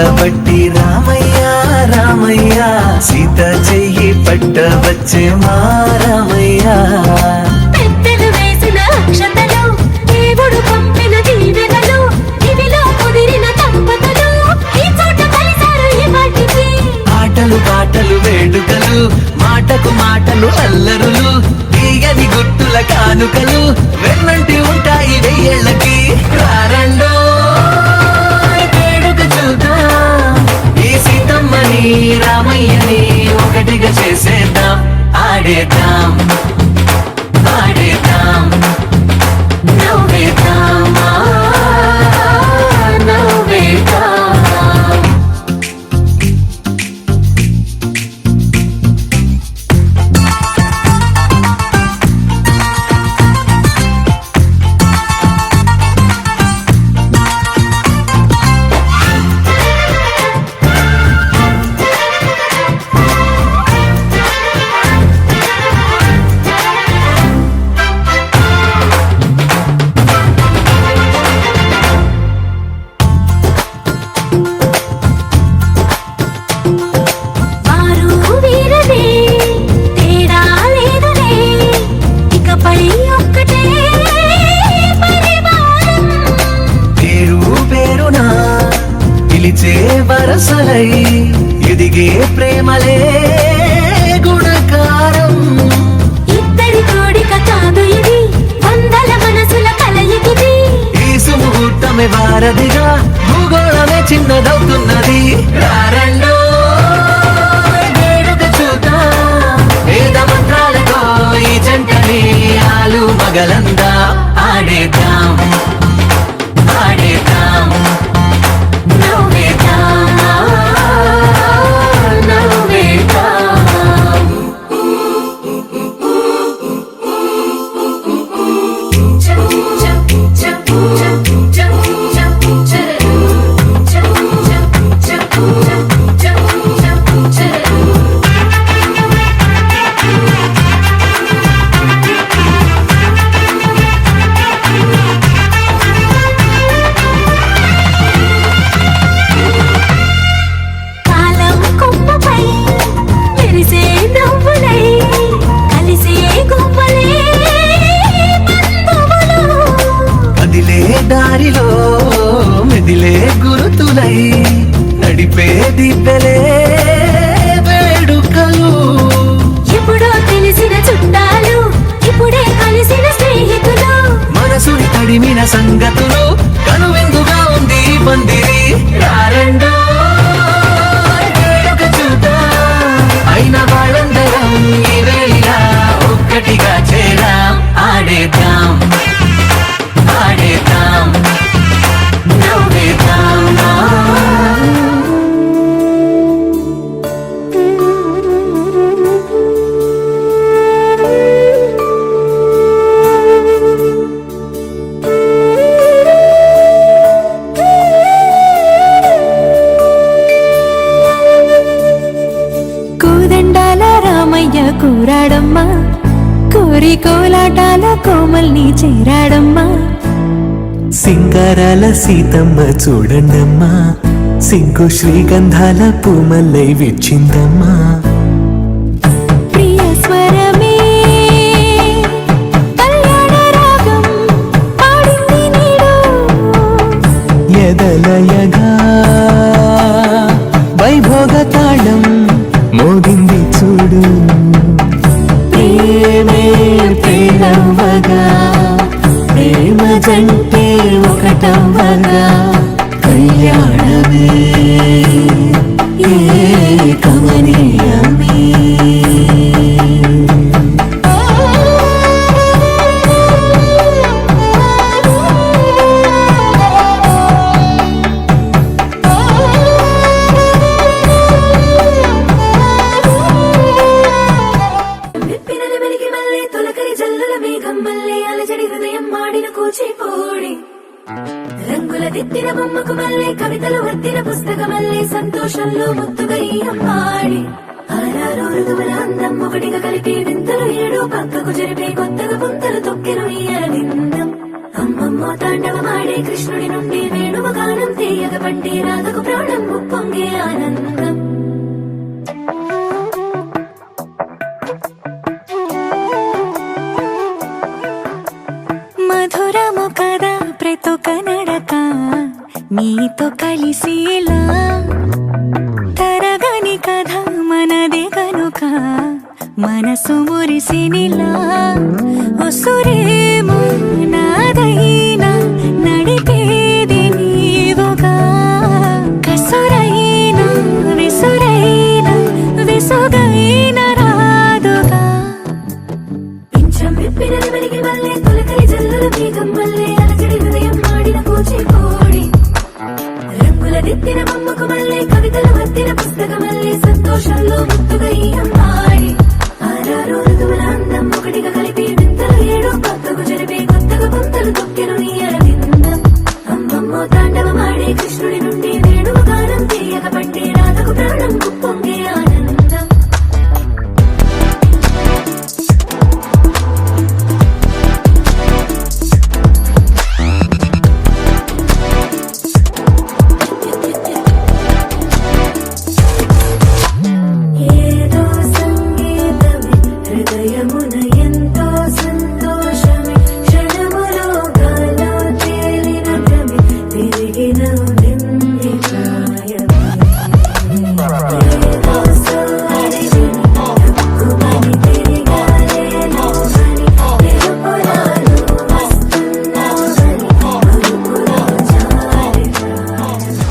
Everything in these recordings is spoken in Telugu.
పట్టబట్టి రామయ్య రామయ్య సీత చెయ్యి పట్టవచ్చే మా రామయ్య. పెద్దలు వేసిన అక్షతలు దేవుడు పంపిన దీవెనలు ఇవిలో కుదిరిన దంపతులు ఈ చోట కలిసారు ఈ వాటికి. ఆటలు పాటలు వేడుకలు మాటకు మాటలు అల్లరులు తీయని గుట్టుల కానుకలు వెన్నంటి ఉంటాయి వెయ్యేళ్ళకి. రారండో వేడుక చూద్దాం ఈ సీతమ్మని రామయ్యని ఒకటిగా చేసేద్దాం. ఆడేద్దాం ఆడేద్దాం నవ్వేద్దాం నవ్వేద్దాం. పిలిచే వరసలై ఎదిగే ప్రేమలే గుణకారం. ఇద్దరి కోడిక కాదు ఇది వందల మనసుల కలయికిది. ఈ సుముహూర్తమే వారధిగా భూగోళమే చిన్నదవుతున్నది. రారండో వేడుక చూద్దాం వేద మంత్రాలతో ఈ జంటని ఆలు మగలందా. ఆడేద్దాం ఆడేద్దాం దారిలో మెదిలే గురుతులై నడిపే దిబ్బెలే వేడుకలు. ఎప్పుడో తెలిసిన చుట్టాలు ఇప్పుడే కలిసిన స్నేహితులు మనసుని తడిమిన సంగతులు కనువిందుగా ఉంది ఈ పందిరి. రారండో వేడుక చూద్దాం అయిన వాళ్ళందరం ఈ వేళ ఒక్కటిగా చేరాం. ఆడేద్దాం ఆడేద్దాం నవ్వేద్దాం. కోదండాల రామయ్య కూరాడమ్మా కోరి కోలాటాల కోమల్ని చేరాడమ్మా. సింగారాల సీతమ్మ చూడండమ్మా సింగు శ్రీగంధాల పూమల్లై విచ్చిందమ్మా. ప్రియ స్వరమే కళ్యాణ రాగం పాడింది నీడు ఎదలయగా వైభోగ తాళం మోగింది చూడు. ప్రేమే ప్రేమవగా ప్రేమ జంటే ఒకటవ్వగా కళ్యాణమే కమనీయమే. రంగుల దిద్దిన బొమ్మకు మళ్ళీ కవితలు వర్తిన పుస్తకమల్లే సంతోషంలో ముద్దుగా అమ్మాడి. ఆరారు ఋతువుల అందం ఒకటిగా కలిపి వింతలు ఏడు పక్కకు జరిపే కొత్తగా పుంతలు తొక్కెను ఇయ్యాల నిందం. అమ్మమ్మో తాండవమాడే కృష్ణుడి నుండి వేణువ గానం తీయగ పండి రాధకు ప్రాణం ఉప్పొంగే ఆనందం. మధురము కదా ప్రతొక నడక నీతో కలిసేలా, తరగని కథ మనదే కనుక మనసు మురిసినిలా. ఉసురేమో నాదైనా నడిపేది నీవుగా, కసురైనా విసురైనా విసుగైన రాదుగా. పింఛం విప్పిన వెలిగి వల్లే తొలకరి జల్లుల మేఘం వల్లే అలజడి హృదయం మాడిన కూచిపూడి, రంగుల దిద్దిన బొమ్మకు మల్లే కవితలు వత్తిన పుస్తకం మల్లే సంతోషంలో ముత్తుగా ఈ అమ్మాడి. ఆరారు ఋతువుల అందం ఒకటిగా కలిపి వింతలు ఏడు పక్కకు జరిపి కొత్తగా పుంతలు తొక్కెను నీ అరవిందం. అమ్మమ్మో తాండవమాడే కృష్ణుడి నుండి వేణువ గానం తీయగ పండి రాధకు ప్రాణం ఉప్పొంగే ఆనందం. ఏదో సంగీతమే హృదయమున ఎంతో సంతోషమే, క్షణములో గాలో తేలిన భ్రమే తిరిగిన నింది ప్రాయమే. ఏదో సోహరి విని తక్కువని తిరిగాలే లోహని, తెలుపురాలు వస్తున్నావని అరుపులో జారి ప్రాయమే.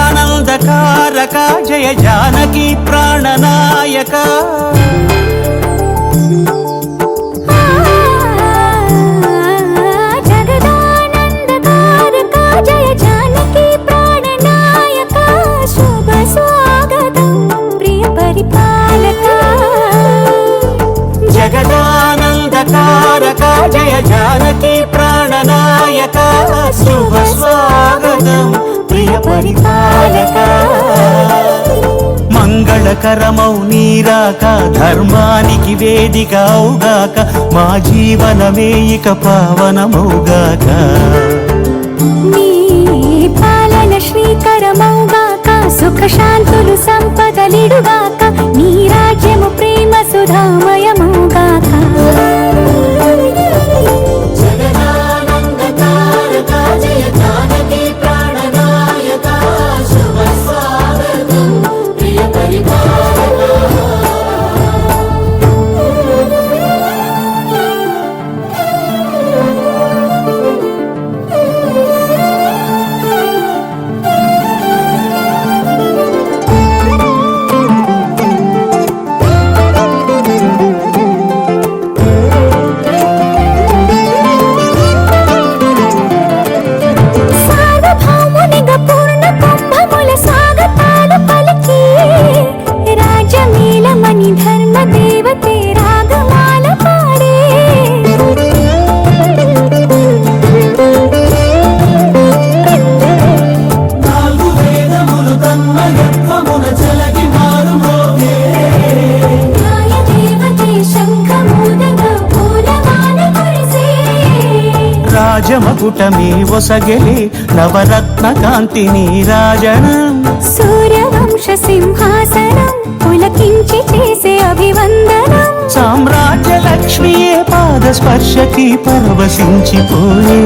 జగదానందకారక జయ జానకి ప్రాణనాయక. జగదానందకారక జయ జానకి ప్రాణనాయక, శుభ స్వాగతం ప్రియ పరిపాలక. జగదానందకారక జయ జానకి ప్రాణనాయక, శుభ స్వాగతం ప్రియ పరిపాలక. మంగళకరమౌ నీరాక ధర్మానికి వేదిక అవుగాక, మా జీవనమే ఇక పావనమౌగాక. నీ పాలన శ్రీకరమౌగాక, సుఖ శాంతులు సంపదలిడుగాక, నీ రాజ్యము ప్రేమ సుధామయమౌగాక. జగదానందకారక జయ జానకి ప్రాణనాయక, శుభ స్వాగతం ప్రియ పరిపాలక. సార్వభౌమునిగా పూర్ణ కుంభముల స్వాగతాలు పలికి, రాజమేళమణి ధర్మ దేవతే రాగమాల పాడే. నాలుగు వేదములు తన్మయత్వమున చలగి మారుమోగే, న్యాయ దేవతే శంఖమూదగా పూలమాల కురిసే. రాజమకుటమే ఒసగెలే నవరత్న కాంతి నీరాజనం. సూర్యవంశ సింహాసనం పులకించి చేసే అభివందనం. సామ్రాజ్య లక్ష్మియే పాద స్పర్శకి పరవశించిపోయే.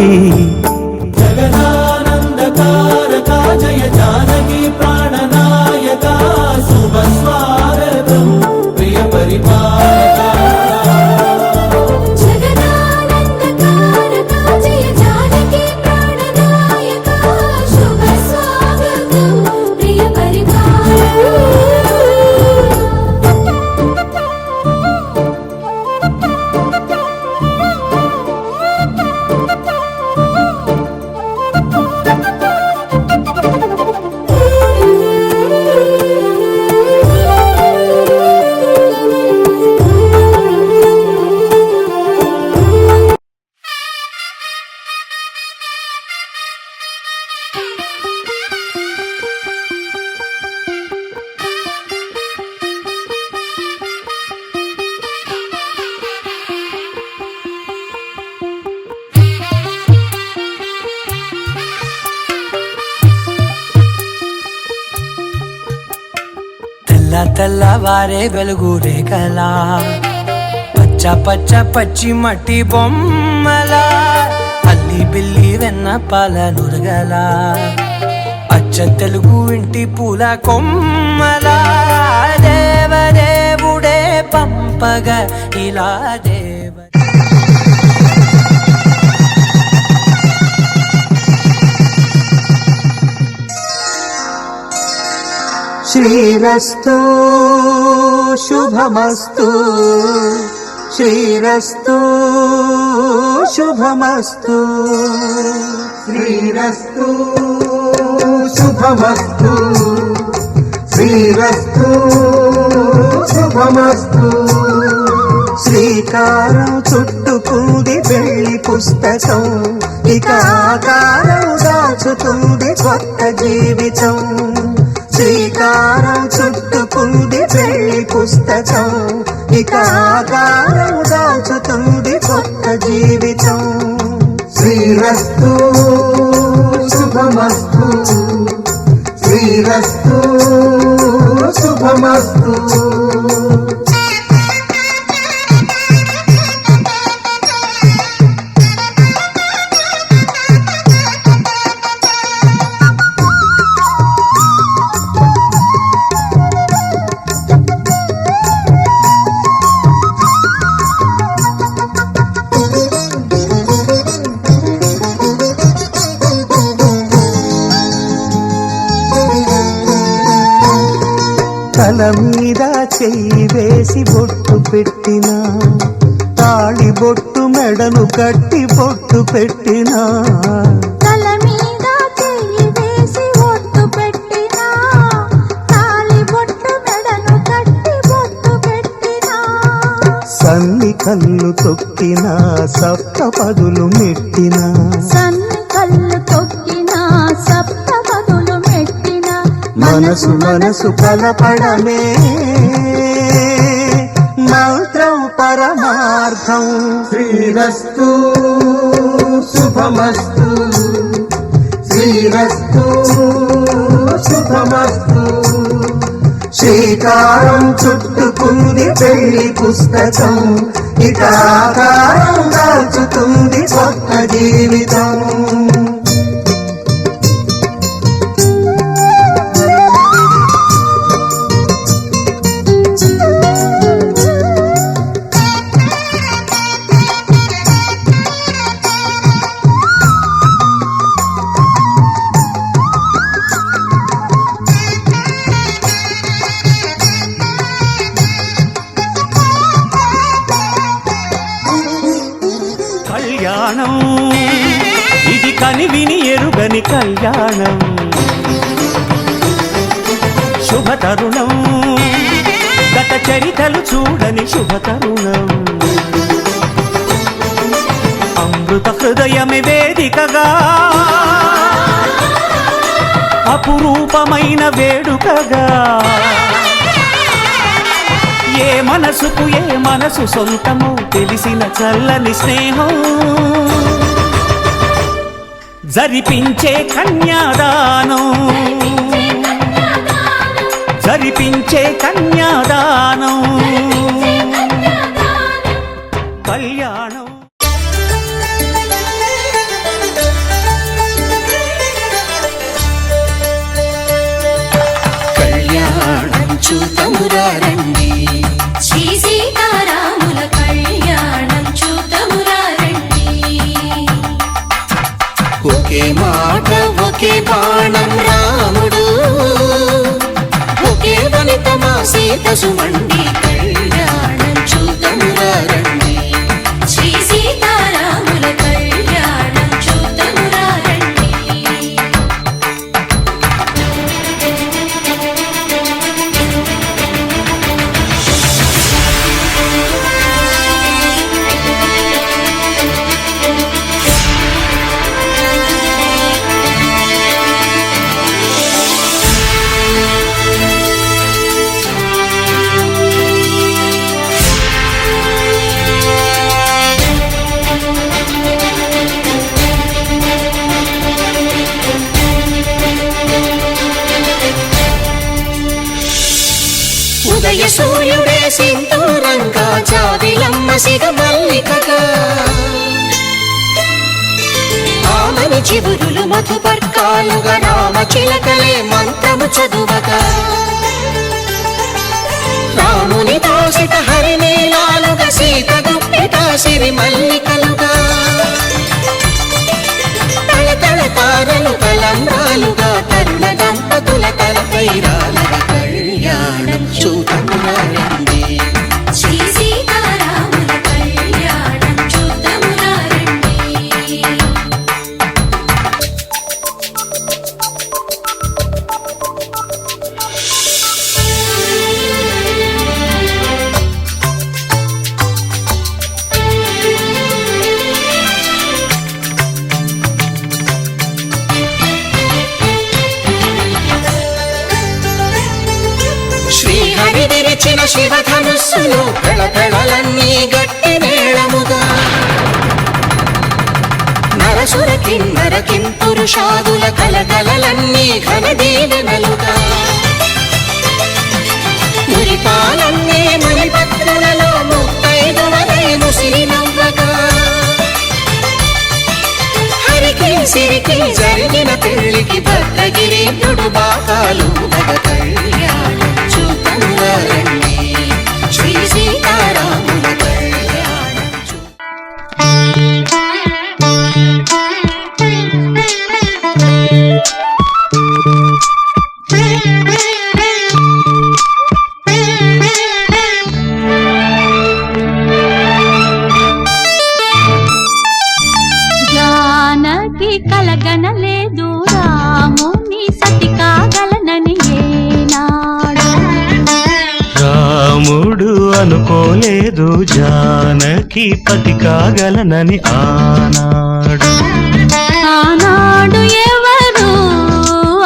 జగదానందకారక జయ జానకి ప్రాణనాయక, శుభ స్వాగతం ప్రియ పరిపాలక. జగదానందకారక జయ జానకి ప్రాణనాయక, శుభ స్వాగతం ప్రియ పరిపాలక. తెల్లవారే వెలుగు రేఖలా పచ్చ పచ్చ పచ్చి మట్టి బొమ్మలా అల్లి బిల్లి వెన్న పాల నురగలా అచ్చ తెలుగు ఇంటి పూల కొమ్మలా దేవదేవుడే పంపగా ఇలా దేవ శ్రీరస్తు శుభమస్తు శ్రీరస్తు శుభమస్తు శ్రీరస్తు శుభమస్తు శ్రీరస్తు శుభమస్తు శ్రీకారం చుట్టుకుంది పెళ్లి పుస్తకం ఇక ఆకారం దాచుతుంది కొత్త జీవితం శ్రీకారం చుట్టుకుంది పెళ్లి పుస్తకం ఇక ఆకారం దాచుతుంది కొత్త జీవితం శ్రీరస్తు శుభమస్తు శ్రీరస్తు శుభమస్తు తల మీద చెయ్యి వేసి బొట్టు పెట్టినా తాళి బొట్టు మెడను కట్టి బొట్టు పెట్టినా తల మీద చెయ్యి వేసి ఒట్టు పెట్టినా తాళి బొట్టు మెడను కట్టి బొట్టు పెట్టినా సన్ని కళ్ళు తొక్కినా సప్త పదులు మెట్టినా సన్ని కళ్ళు తొక్కినా సప్త పదులు మెట్టినా మనసు మనసు కలపడమే మంత్రం పరమార్థం శ్రీరస్తు శుభమస్తు శ్రీరస్తు శుభమస్తు శ్రీకారం చుట్టుకుంది పెళ్లి పుస్తకం ఇక ఆకారం దాచుతుంది కొత్త జీవితం కళ్యాణం ఇది కని విని ఎరుగని కళ్యాణం శుభతరుణం గత చరితలు చూడని శుభతరుణం అమృత హృదయమే వేదికగా అపురూపమైన వేడుకగా ఏ మనసుకు ఏ మనసు సొంతమో తెలిసిన చల్లని స్నేహం జరిపించే కన్యాదానం జరిపించే కన్యాదానం కళ్యాణం కళ్యాణం చూతమురారండి శ్రీ సీతారాముల కళ్యాణం చూతమురా రండి ఒకే మాట ఒకే బాణం రాముడు ఒకే వనిత మా సీత సుమండి కళ్యాణం చూతమురారండి శ్రీ సీతారాముల కళ్యాణం చూతమురా రండి సింధూరంగా జాబిలమ్మ సిగ మల్లికగా ఆమని చివురులు మధుపర్కాలుగా రామ చిలకలే మంత్రము చదువగా రాముని దోసిట హరినీలాలుగా సీత గుప్పిట సిరి మల్లికలుగా తళతళ తారలు తలంబ్రాలుగా తరుణ దంపతుల తలపైరాలుగా కళ్యాణం చూడమురండి శ్రీ సీతారాముల కళ్యాణం చూద్దామురా రండి. శ్రీహరి విరిచిన శివధనుస్సులు పెళపెళలన్నీ గట్టి మేళముగా నరసుర కిన్నర కింపురుషాదుల కలకలలన్నీ ఘన దీవెనలుగా మురిపాలన్నీ మునిపత్రులలో ముత్తైదువలై ముసిరి నవ్వగా హరికి సిరికి జరిగిన పెళ్లికి భద్రగిరీంద్రుడు బాకాలు నగ కళ్యాణం చూడమురండి శ్రీ సీతారాముల కళ్యాణం జానకి కలగనలేదు రాముని సతి కాగలనని ఏనాడు రాముడు అనుకోలేదు జానకి పతి కాగలనని ఆనాడు. ఆనాడు ఎవరు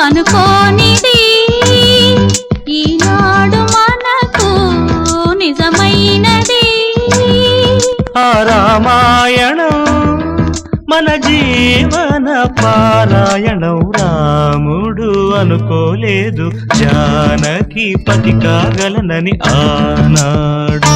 అనుకోనిది ఈనాడు మనకు నిజమైనది. ఆ రామాయణం మన జీవన పారాయణం. రాముడు అనుకోలేదు జానకి పతి కాగలనని ఆనాడు.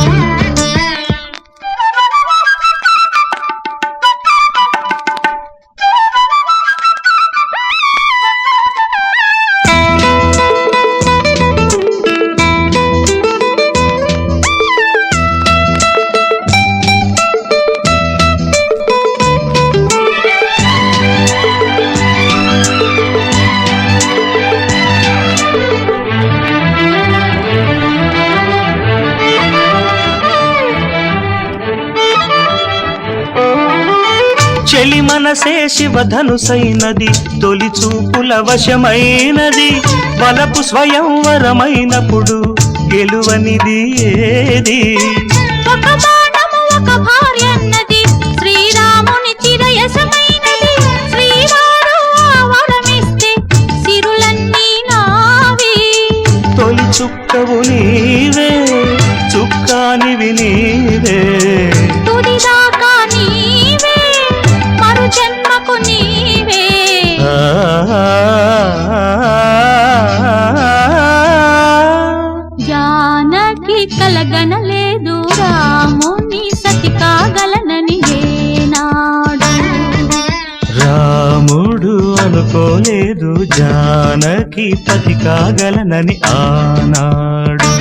చెలి మనసే శివధనుసైనది, తొలి చూపుల వశమైనది, వలపు స్వయంవరమైనప్పుడు గెలువనిది ఏది? ఒక బాణము ఒక భార్యన్నది, శ్రీరాముని చిరయసమైనది. శ్రీవారు ఆ వరమిస్తే సిరులన్నీ నావి. తొలి చుక్కవు నీవే, చుక్కానివి నీవే, తుదిదాకా నీవే, మరు జన్మకు నీవే. జానకి కలగనలేదు రాముని సతి కాగలనని ఏనాడు. రాముడు అనుకోలేదు జానకి పతి కాగలనని ఆనాడు.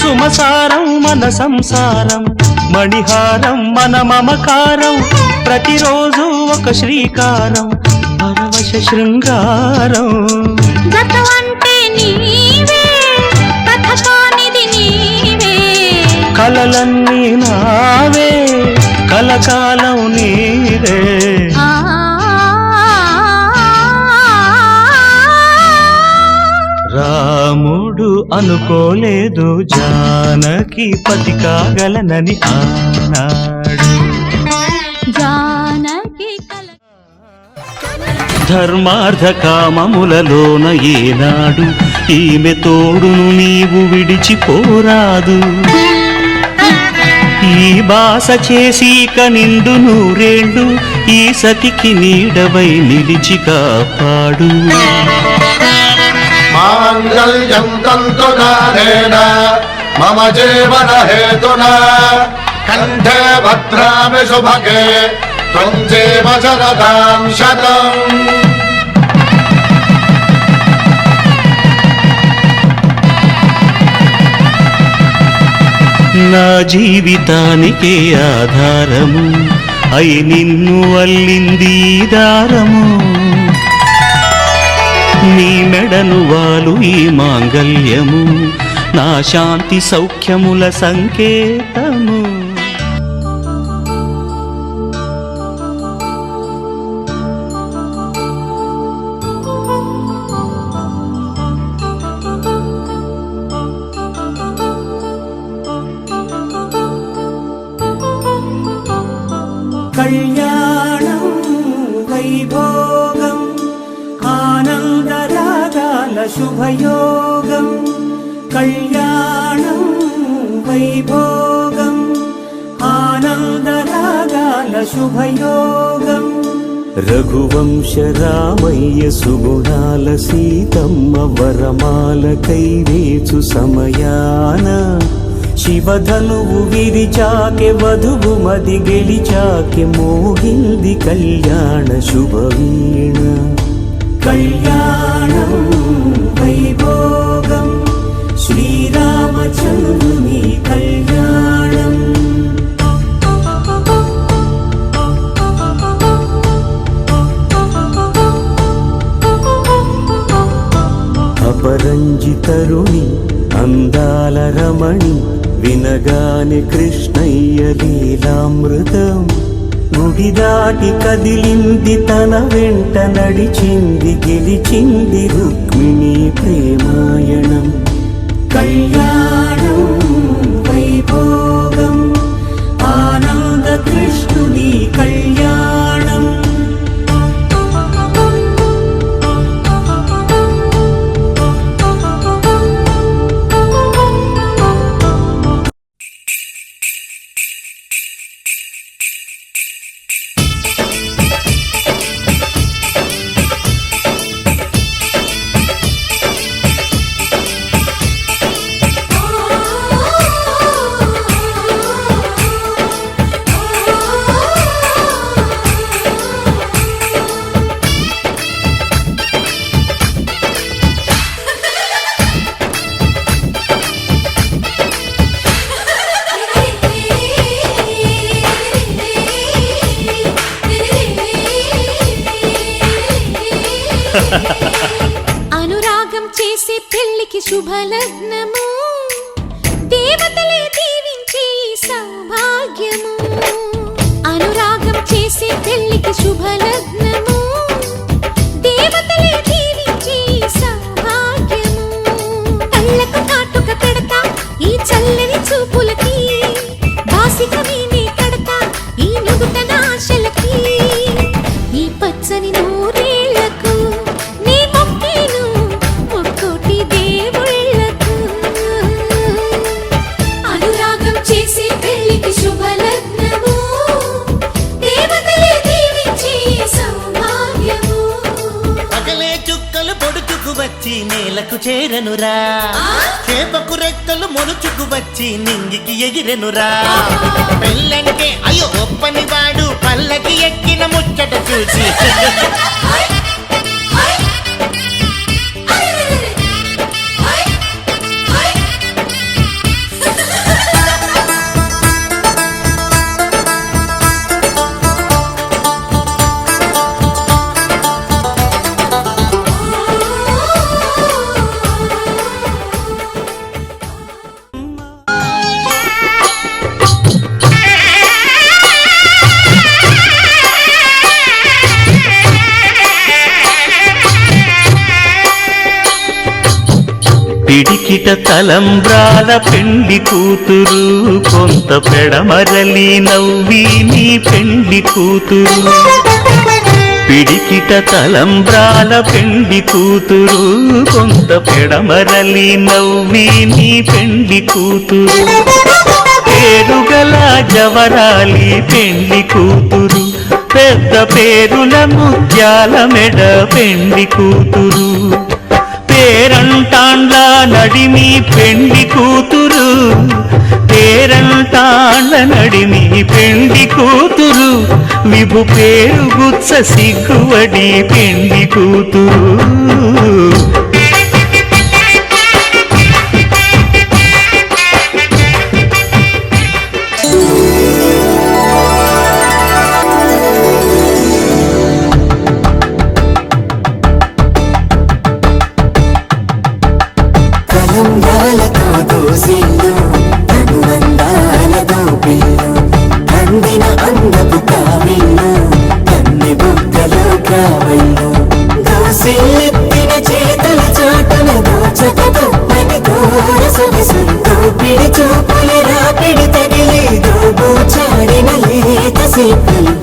సుమసారం మన సంసారం, మణిహారం మన మమకారం, ప్రతిరోజు ఒక శ్రీకారం, పరవశ శృంగారం. జత అంటే నీవే, కలలన్నీ నావే కలకాలం నీవే రాముడు అనుకోలేదు జానకి పతి కాగలనని ఆనాడు ధర్మార్థ కామములలోన ఏనాడు ఈమె తోడును నీవు విడిచిపోరాదు ఈ బాస చేసి కనిండు నూరేళ్ళు ఈ సతికి నీడవై నిలిచి కాపాడు మాంగళ్యం తంతునానేన మమ జీవన హేతునా కంఠే భద్రామి శుభగే త్వం జీవ శరదాం శతం. నా జీవితానికే ఆధారము అయి నిన్ను అల్లింది దారము నీ మెడను వాలు ఈ మాంగల్యము నా శాంతి సౌఖ్యముల సంకేతము కళ్యాణం వైభోగం ఆనందరాగాల శుభయోగం కళ్యాణం వైభోగం ఆనందరాగాల శుభయోగం రఘువంశ రామయ్య సుగుణాల సీతమ్మ వరమాల కైవేచు సమయాన శివధనువు విరిచాకె వధువు మది గెలిచాకె మోహింది కళ్యాణ శుభవీణ కళ్యాణం వైభోగం శ్రీరామచంద్రుని కళ్యాణం అపరంజి తరుణి అందాల రమణి వినగాని కృష్ణయ్య లీలామృతం గుడి దాటి కదిలింది తన వెంట నడిచింది గెలిచింది రుక్మిణి ప్రేమాయణం కళ్యాణం వైభోగం ఆనంద కృష్ణుని కళ్యాణం అనురాగం చేసే పెళ్లికి శుభలగ్నము దేవతలే దీవించే సౌభాగ్యము అనురాగం చేసే పెళ్లికి శుభలగ్నము దేవతలే దీవించే సౌభాగ్యము కళ్ళకు కాటుక పెడతా ఈ చల్లని చూపులకి బాసిక మీనే కడతా ఈ నుదుటన ఆశలకి ఈ పచ్చని నూరేళ్లకు నీ మొక్కేను ముక్కోటి దేవుళ్ళకు అనురాగం చేసే పెళ్లికి శుభలగ్నము దేవతలే దీవించే సౌభాగ్యము పగలే చుక్కలు పొడుచుకు వచ్చి నేలకు చేరనురా చేపకు రెక్కలు మొలుచుకు వచ్చి నింగికి ఎగిరెనురా పెళ్ళంటే అయ్యో ఒప్పని వాడు పల్లకి ఎక్కిన ముచ్చట చూసి పిడికిట తలంబ్రాల పెండ్లి కూతురు కొంత పెడమరలి నవ్వి నీ పెండ్లి కూతురు పిడికిట తలంబ్రాల పెండ్లి కూతురు కొంత పెడమరలి నవ్వి నీ పెండ్లి కూతురు పేరుగల జవరాలి పెండ్లి కూతురు పెద్ద పేరుల ముత్యాల మెడ పెండ్లి కూతురు పేరంటాండ్ల నడిమి పెండ్లి కూతురు పేరంటాండ్ల నడిమి పెండ్లి కూతురు విభు పేరు గుచ్చ సిగ్గువడి పెండ్లి కూతురు తలంబ్రాలతో దోసిల్లు అనుబంధాలతో పిల్లు అందిన అందపు కావిల్లు కన్నె బుగ్గలో కావళ్ళు దోసిల్లెత్తిన చేతుల చాటున దోచక తప్పని దూర సొగసుందో పిడి చూపుల రాపిడి తగిలి దోబూచాడిన లేత సీపులు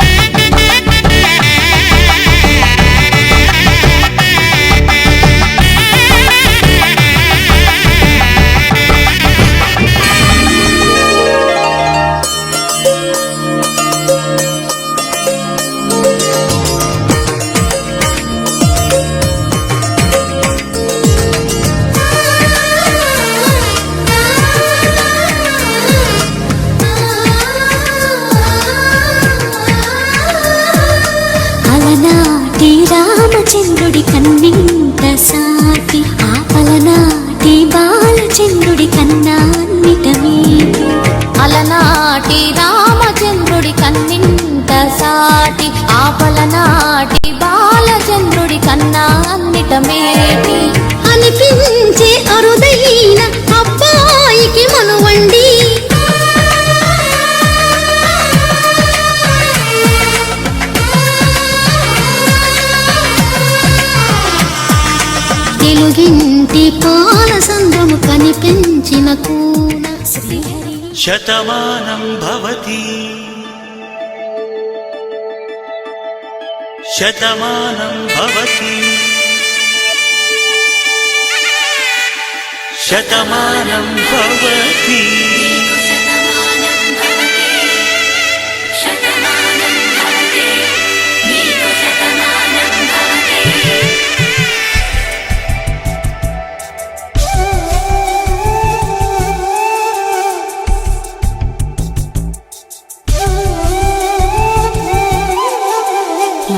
అలనాటి రామచంద్రుడి కన్నింట సాటి ఆపలనాటి బాలచంద్రుడి కన్నాన్నిట మీటి అలనాటి రామచంద్రుడి కన్నింట సాటి ఆపలనాటి బాలచంద్రుడి కన్నాన్నిట మేటి అనిపించే అరుదైన అబ్బాయికి మనువండి తెలుగింటి పాల సంద్రము కనిపించిన కూన శ్రీహరి శతమానం భవతి శతమానం భవతి శతమానం భవతి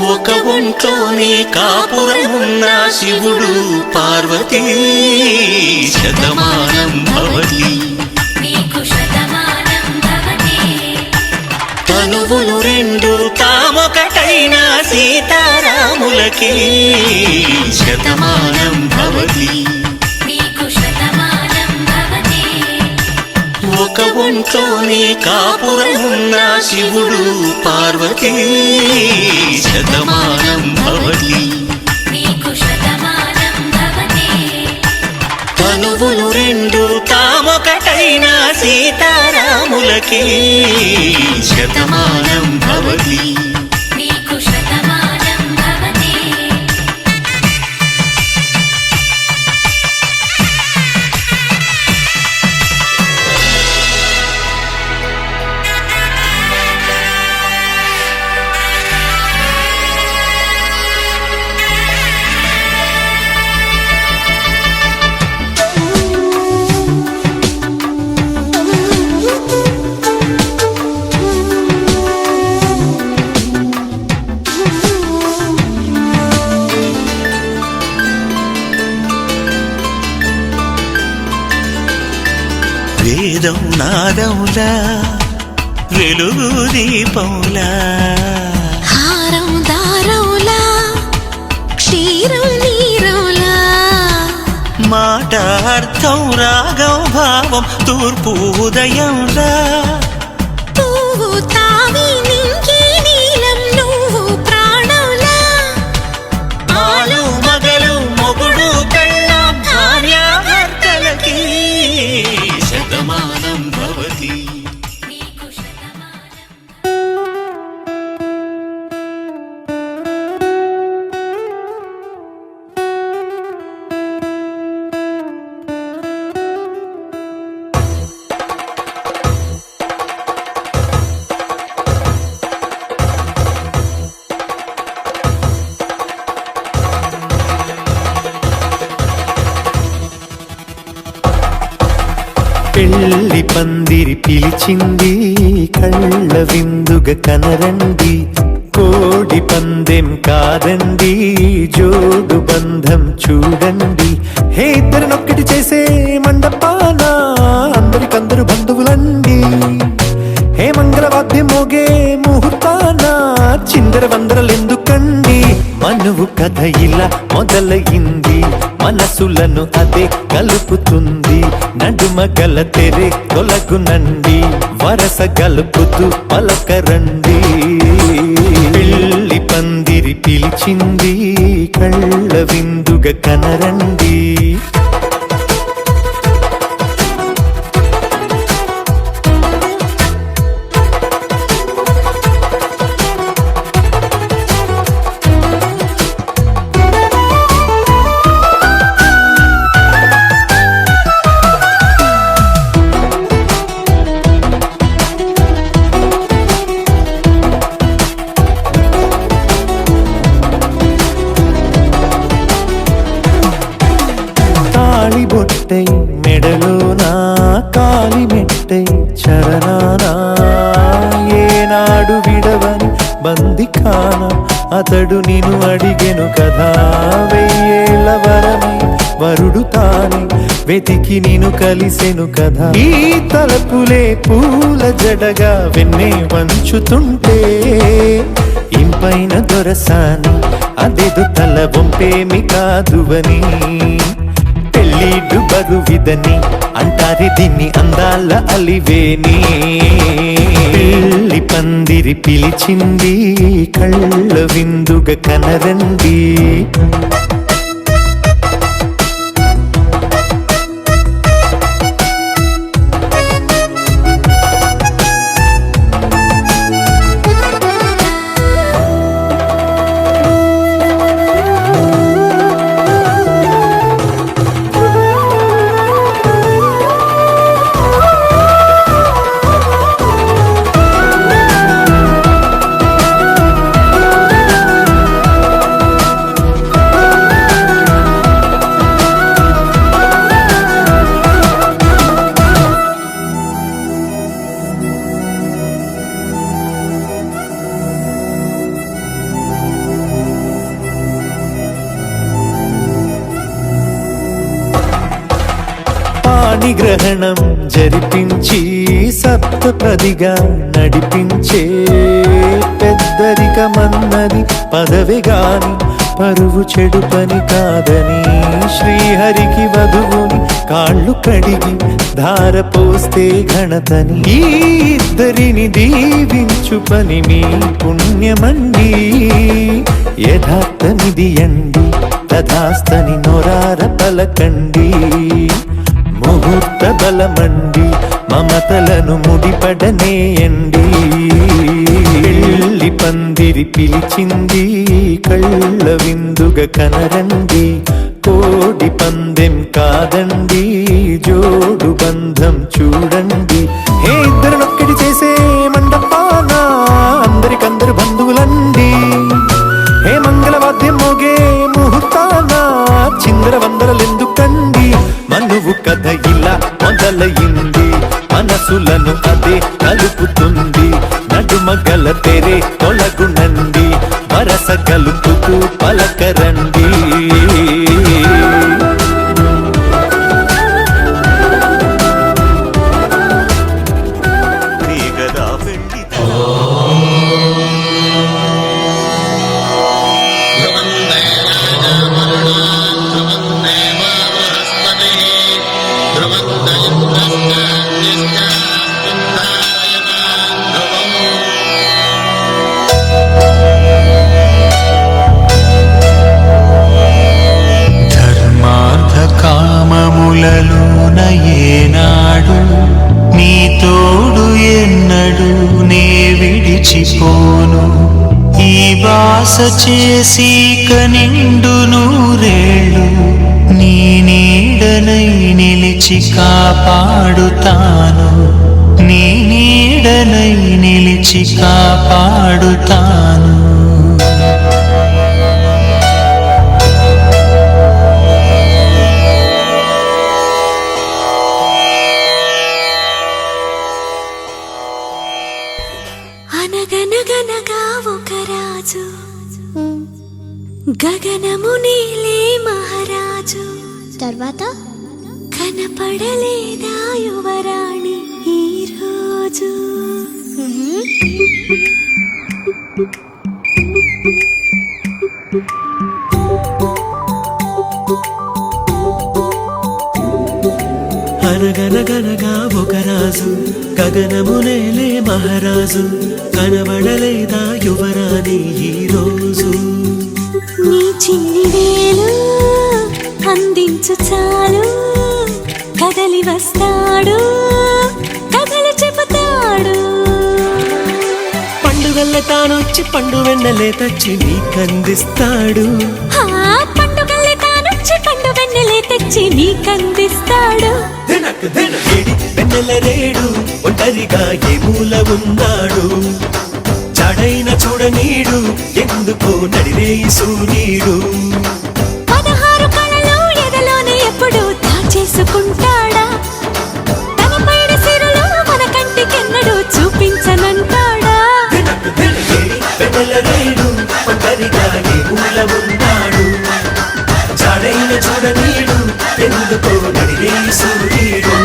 ఒక ఒంట్లోనే కాపురమున్న శివుడు పార్వతీ శతమానం భవతి తనువులు రెండు తామొకటైన సీతారాములకి శతమానం భవతి ఒక ఒంట్లోనే కాపురమున్న శివుడు పార్వతీ శతమానం భవతి తనువులు రెండు తామొకటైన సీతారాములకి శతమానం భవతి వేదం నాదములా వెలుగు దీపంలా హారం దారవులా క్షీరం నీరవులా మాట అర్థం రాగం భావం తూర్పు ఉదయంలా పువ్వు తావి నింగి నీలం నువ్వు ప్రాణంలా ఆలు మగలు మొగుడు కళ్ళ భార్యాభర్తల పెళ్లి పందిరి పిలిచింది కళ్ళ విందుగా కనరండి, కోడి పందెం కాదండి జోడు బంధం చూడండి. హే ఇద్దరినొక్కటి చేసే మండపాన అందరికందరు బంధువులండి. హే మంగళవాద్యం మోగే ముహూర్తాన చిందర వందరలెందుకండి. మనువు కథ ఇలా మొదలయింది, మనసులను అదే కలుపుతుంది. నడుమ గల తెరే తొలగునండి, వరస గలుపుతూ పలకరండి. పెళ్లి పందిరి పిలిచింది కళ్ళ విందుగా కనరండి. బొట్టై మెడలోనా కాలి మెట్టై చరణానా ఏనాడు విడవని బందికాన అతడు నిన్ను అడిగెను కదా. వెయ్యేళ్ళ వరమై వరుడు తానే వెతికి నిన్ను కలిసెను కదా. ఈ తలపులే పూల జడగా వెన్నే వంచుతుంటే ఇంపైన దొరసాని అదేదో తల బొంపేమి కాదువని. పెళ్ళిడు బరువిదని అంటారే దీన్ని అందాల అలివేని. పెళ్లి పందిరి పిలిచింది కళ్ళ విందుగా కనరండి. గ్రహణం జరిపించి సప్తపదిగా నడిపించే పెద్దరికమన్నది పదవి గాని పరువు చెడు పని కాదని. శ్రీహరికి వధువుని కాళ్ళు కడిగి ధార పోస్తే ఘనతని. ఈ ఇద్దరిని దీవించు పని మీ పుణ్యమండి. యథార్థమిది అండి తథాస్తని నొరార పలకండి. ముహూర్త బలమండి మమతలను ముడిపడనేయండి. పెళ్లి పందిరి పిలిచింది కళ్ళ విందుగా కనరండి. కోడి పందెం కాదండి జోడు బంధం చూడండి. హే ఇద్దరినొక్కటి చేసే మండపాన అందరికందరు బంధువులండి. హే మంగళవాద్యం మోగే ముహూర్తాన చిందర వందరలెందుకండి. మనువు కథ ఇలా మొదలయింది, మనసులను అదే కలుపుతుంది. నడుమ గల తెరే తొలగునండి, వరస కలుపుతూ పలకరండి. కామములలోన ఏనాడు నీ తోడు ఎన్నడు నే విడిచిపోను. ఈ బాస చేసి కనిండు నూరేళ్ళు నీ నీడనై నిలిచి కాపాడుతాను. నీ నీడనై నిలిచి కాపాడుతాను. రాజు గగనము నీలే మహారాజు తర్వాత కనపడలేదా యువరాణి ఈ రోజు అనగనగనగా ఒక రాజు గగనము నేలే మహారాజు కనబడలేదా యువరాణి ఈ రోజు నీ చిన్ని వేలు అందించు చాలు కదలి వస్తాడు కథలు చెబుతాడు పండుగల్ల తానొచ్చి పండు వెన్నెలే తెచ్చి నీకందిస్తాడు పండుగల్లే తానొచ్చి పండు వెన్నెలే తెచ్చి నీకందిస్తాడు వెన్నెల రేడు ఒంటరిగా ఏ మూల ఉన్నాడు చాడైన చూడనీడు ఎందుకో నడిరేయి సూర్యుడు 16 కళలు ఎదలోనే ఎప్పుడు దాచేసుకుంటాడా తన పైన సిరులు మన కంటికెన్నడూ చూపించనంటాడా వెన్నెల రేడు ఒంటరిగా ఏ మూల ఉన్నాడు చాడైన చూడనీడు ఎందుకో నడిరేయి సూర్యుడు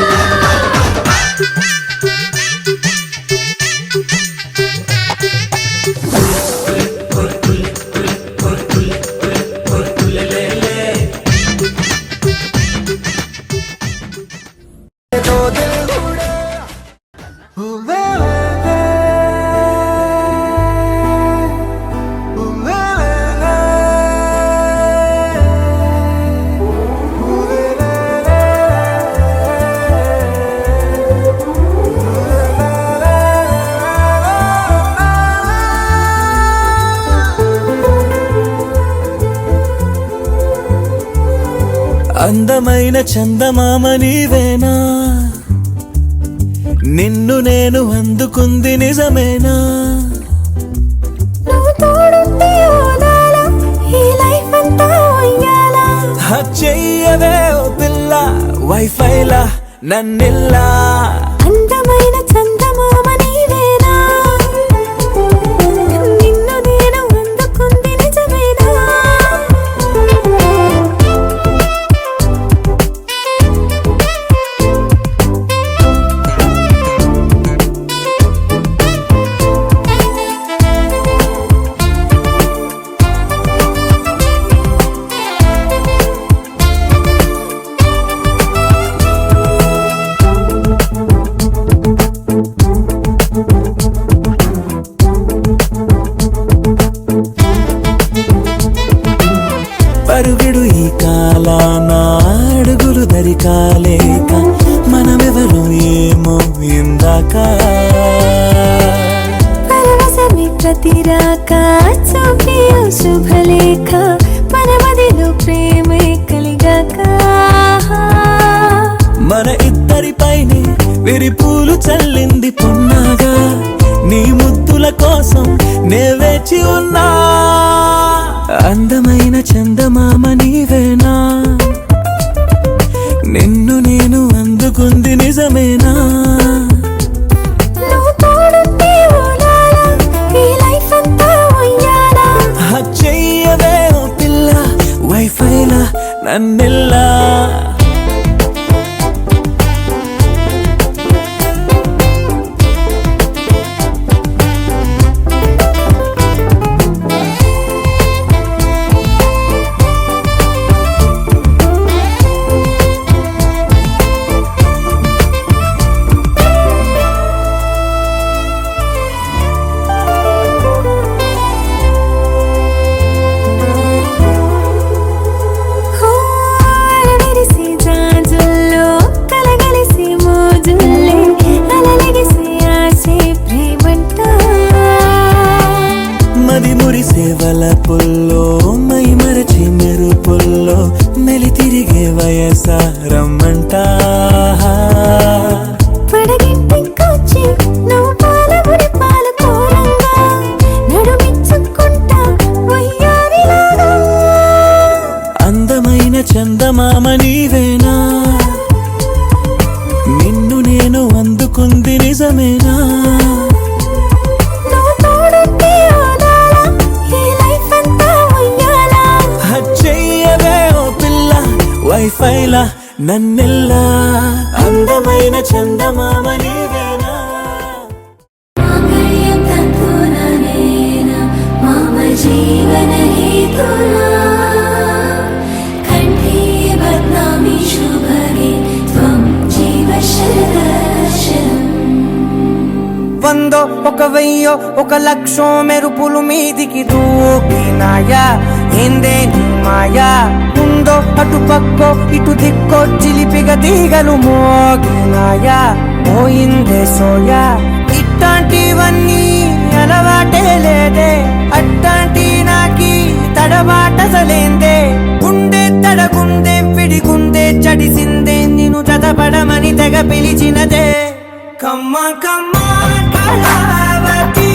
అందమైన చందమామ నీవేనా నిన్ను నేను అందుకుంది నిజమేనా చెయ్యవే ఓ పిల్ల వైఫైలా నన్నిల్లా అందమైన చందమామ నీవేనా నిన్ను నేను అందుకుంది నిజమేనా పరుగుడు ఈ కాలాన అడుగులు దరికాలేక మనమెవరు ఏమో ఇందాక పరవశమే ప్రతిరాక చూపియో శుభలేఖ మన మదిలో ప్రేమే కలిగాక మన ఇద్దరిపైనే విరిపూలు చల్లింది పొన్నాగా నీ ముద్దుల కోసం నే వేచి ఉన్నా అందమైన చందమామ నీవేనా నిన్ను నేను అందుకుంది నిజమేనా చెయ్యవే ఓ పిల్ల వైఫైలా నన్నిల్లా పుల్లో మై మరచి మెరుపుల్లో మెలి తిరిగే వయసారమ్మంట అందమైన చందమామ నీవేనా నిన్ను నేను అందుకుంది నిజమేనా ఈ ఇలా నన్నెల్లా అందమైన చందమామ నీవేనా మాంగళ్యం తంతుననేన మమ జీవన హేతునా కంఠే బధ్నామి శుభగే త్వం జీవ శరదర్శనం. వందో ఒక వెయ్యో ఒక లక్షో మెరుపులు మీదికి దూకినాయా ఏందే నీ మాయా ముందో అటు పక్కో ఇటు దిక్కో చిలిపిగా తీగలు మోగినాయా పోయిందే సోయా ఇట్లాంటివన్నీ అలవాటే లేదే అట్లాంటి నాకి తడబాటసలేందే గుండె తడగుందే పిడిగుందే చడిసిందే నిన్ను చదపడమని తెగ పిలిచినదే కమ్మ కమ్మ కళావతి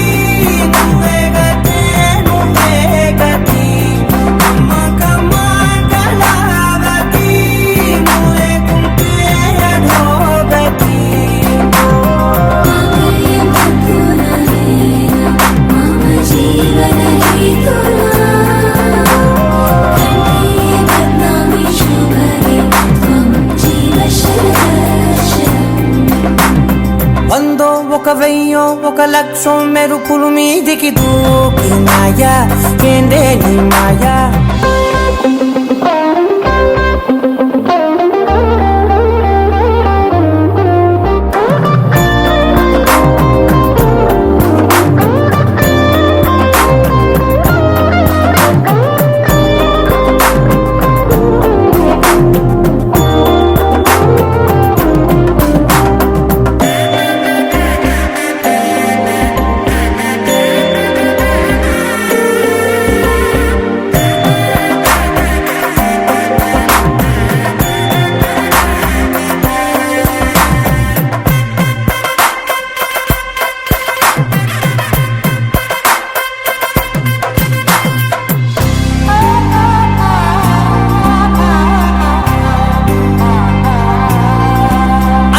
నువ్వే గతే నువ్వే గతి కమ్మ కమ్మ కళావతి నువ్వే కుంటే అధోగతి. మాంగళ్యం తంతుననేన మమ జీవన హేతునా కంఠే బధ్నామి శుభగే త్వం జీవ శరదర్శనం. వందో ఒక వెయ్యో ఒక లక్షో మెరుపులు మీదికి దూకినాయా ఏందే నీ మాయా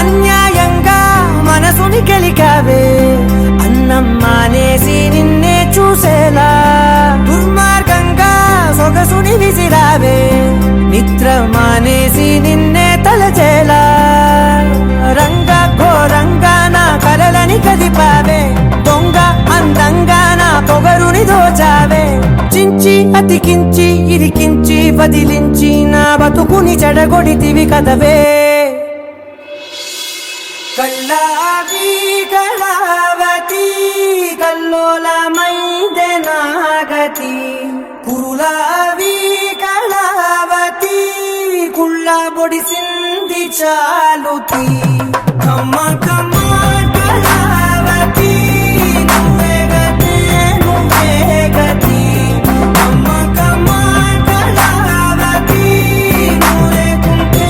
అన్యాయంగా మనసుని గెలికావే అన్నం మానేసి నిన్నే చూసేలా దుర్మార్గంగా సొగసుని విసిరావే నిద్ర మానేసి నిన్నే తలచేలా రంగ ఘోరంగా నా కలలని కదిపావే దొంగ అందంగా నా పొగరుని దోచావే చించి అతికించి ఇరికించి వదిలించి నా బతుకుని చెడగొడితివి కదవే కళ్ళావి కళావతి కల్లోలమైందే నాగతి కురులావి కళావతి కుళ్ళ బొడిసింది చాలుతి కమ్మ కమ్మ కళావతి నువ్వే గతే నువ్వే గతి కమ్మ కమ్మ కళావతి నువ్వే కుంటే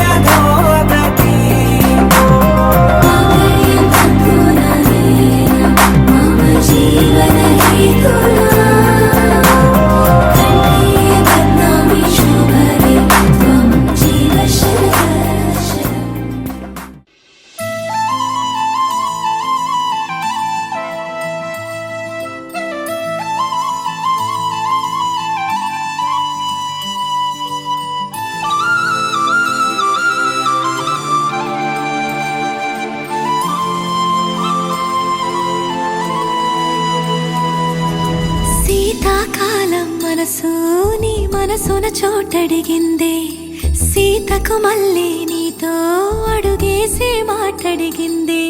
అధోగతి. మాంగళ్యం తంతుననేన మమ జీవన హేతునా కంఠే బధ్నామి శుభగే త్వం జీవ శరదర్శనం. శీతాకాలం మనసు నీ మనసున చోటడిగిందే సీతకు మళ్ళీ నీతో అడుగేసి మాటడిగిందే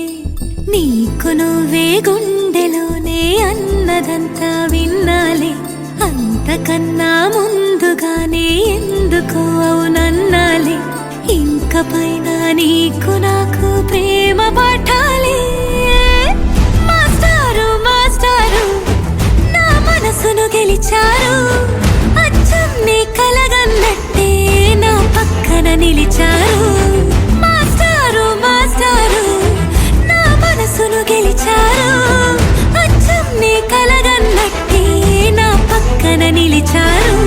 నీకు నువ్వే గుండెలోనే అన్నదంతా విన్నాలే అంతకన్నా ముందుగానే ఎందుకు అవునన్నాలే ఇంక పైన నీకు నాకు ప్రేమ పాఠాలే మాస్టారు మాస్టారు నా మనసును గెలిచారు అచ్చం నీ కలగన్నట్టే నా పక్కన నిలిచారు మాస్టారు మాస్టారు నా మనసును గెలిచారు అచ్చం నీ కలగన్నట్టే నా పక్కన నిలిచారు.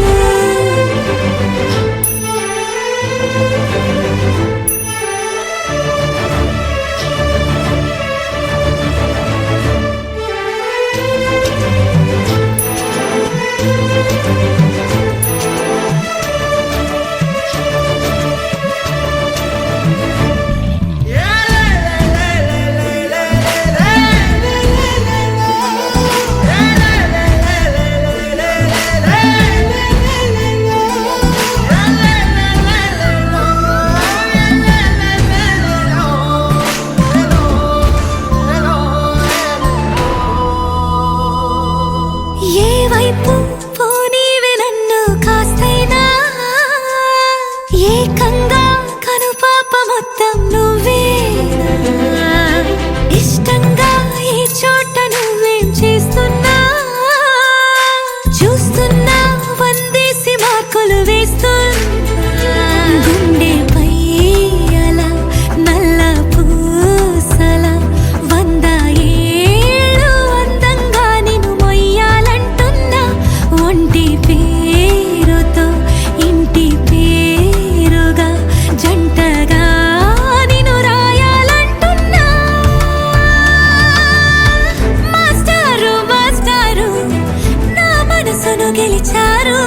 పిలిచారు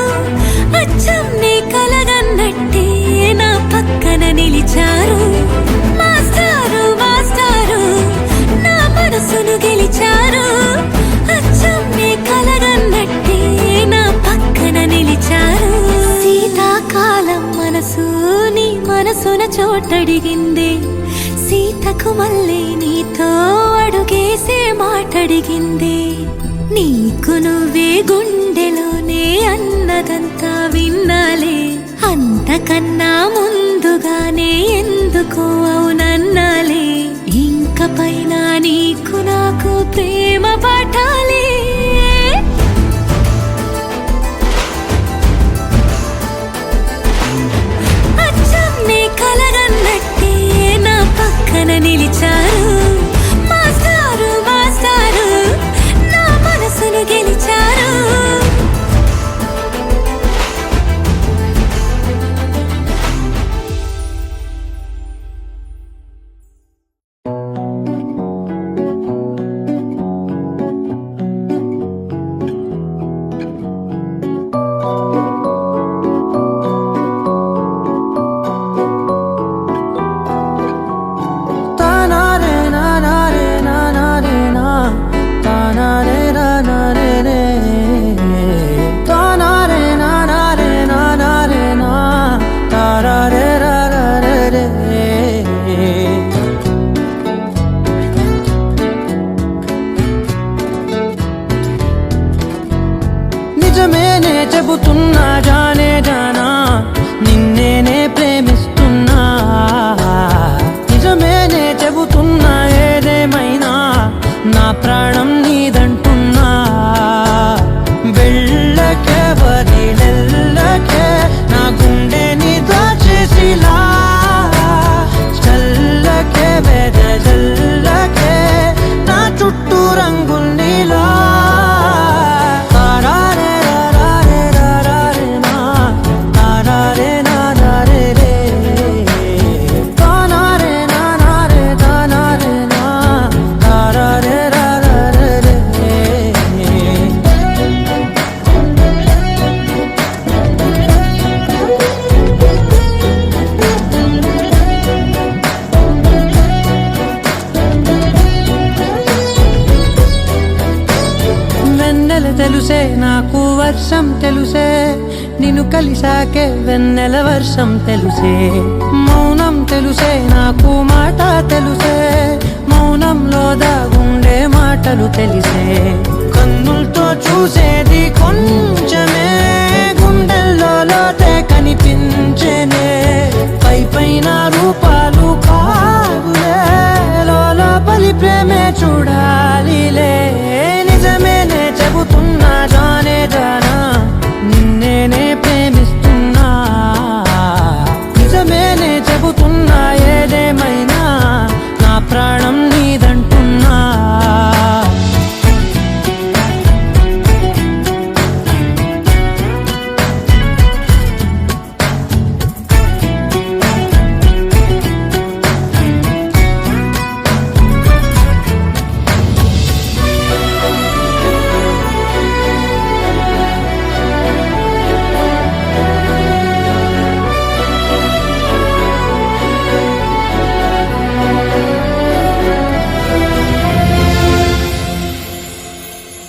అచ్చం నీ కలగన్నట్టే నా పక్కన నిలిచారు మాస్టారు మాస్టారు నా మనసును గెలిచారు అచ్చం నీ కలగన్నట్టే నా పక్కన నిలిచారు శీతాకాలం మనసు నీ మనసున చోటడిగింది సీతకు మళ్ళీ నీతో అడుగేసే మాటడిగింది నీకు నువ్వే గుండెలోనే అన్నదంతా విన్నాలే అంతకన్నా ముందుగానే ఎందుకో అవునన్నాలే ఇంక పైన నీకు నాకు ప్రేమ పాఠాలే అచ్చం నీ కలగన్నట్టే నా పక్కన నిలిచారు మాస్టారు మాస్టారు నా మనసును గెలిచారు నిజమేనే చెబుతున్నా జానే జానా నిన్నేనే ప్రేమిస్తున్నా నిజమేనే చెబుతున్నా ఏదేమైనా నా ప్రాణం నీదంటున్నా వెళ్ళకే వదిలెల్లకే నా గుండెని దాచేసిలా చల్లకే వెదజల్లకే నా చుట్టూ రంగుల్నిలా తెలుసే నాకు వర్షం తెలుసే నిన్ను కలిసాకే వెన్నెల వర్షం తెలుసే మౌనం తెలుసే నాకు మాట తెలుసే మౌనంలో దాగుండే మాటలు తెలిసే కన్నులతో చూసేది కొంచెమే గుండెల్లో లోతే కనిపించేనే పై పైన రూపాలు కాదులే లోపలి ప్రేమే చూడాలిలే నిజమేనే చెబుతున్నా జానే జానా నిన్నేనే ప్రేమిస్తున్నా నిజమేనే చెబుతున్నా ఏదేమైనా నా ప్రాణం నీదంటున్నా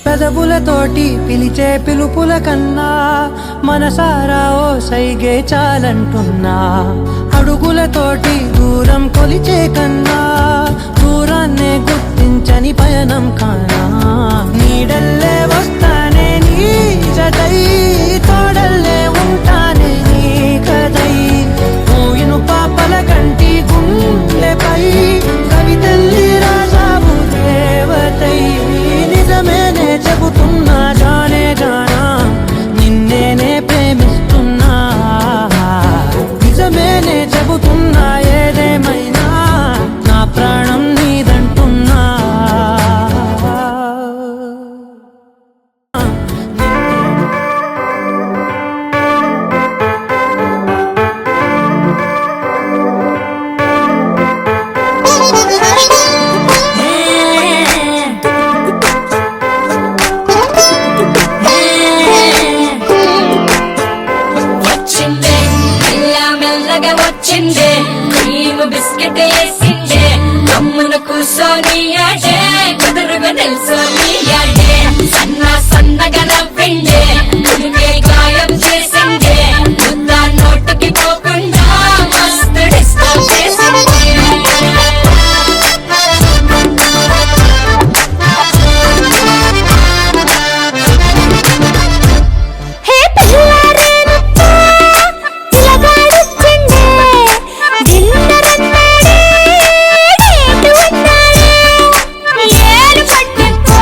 పెదవులతోటి పిలిచే పిలుపుల కన్నా మనసారా ఓ సైగే చాలంటున్నా అడుగులతోటి దూరం కొలిచే కన్నా దూరాన్నే గుర్తించని పయనం కానా నీడల్లే వస్తానే నీ జతై తోడల్లే ఉంటానే నీ కదై మోయిను పాపల కంటి గుండెపై కవితల్లి రాజావు దేవతై నిజమేనే చెబుతున్నా జానే జానా నిన్నేనే ప్రేమిస్తున్నా నిజమేనే చెబుతున్నా ఏదేమైనా నా ప్రాణం నీదంటున్నా బిస్కెట్ వేసిండే అమ్మున కూసోని ఆడే కుదురుగా నిల్సోని ఆడే సన్నగా నవ్విండే కుడికే గాయం చేసిండే ముద్ద నోటికి పోకుండా మస్తు డిస్కో చేసిండే ఏలు పట్టుకో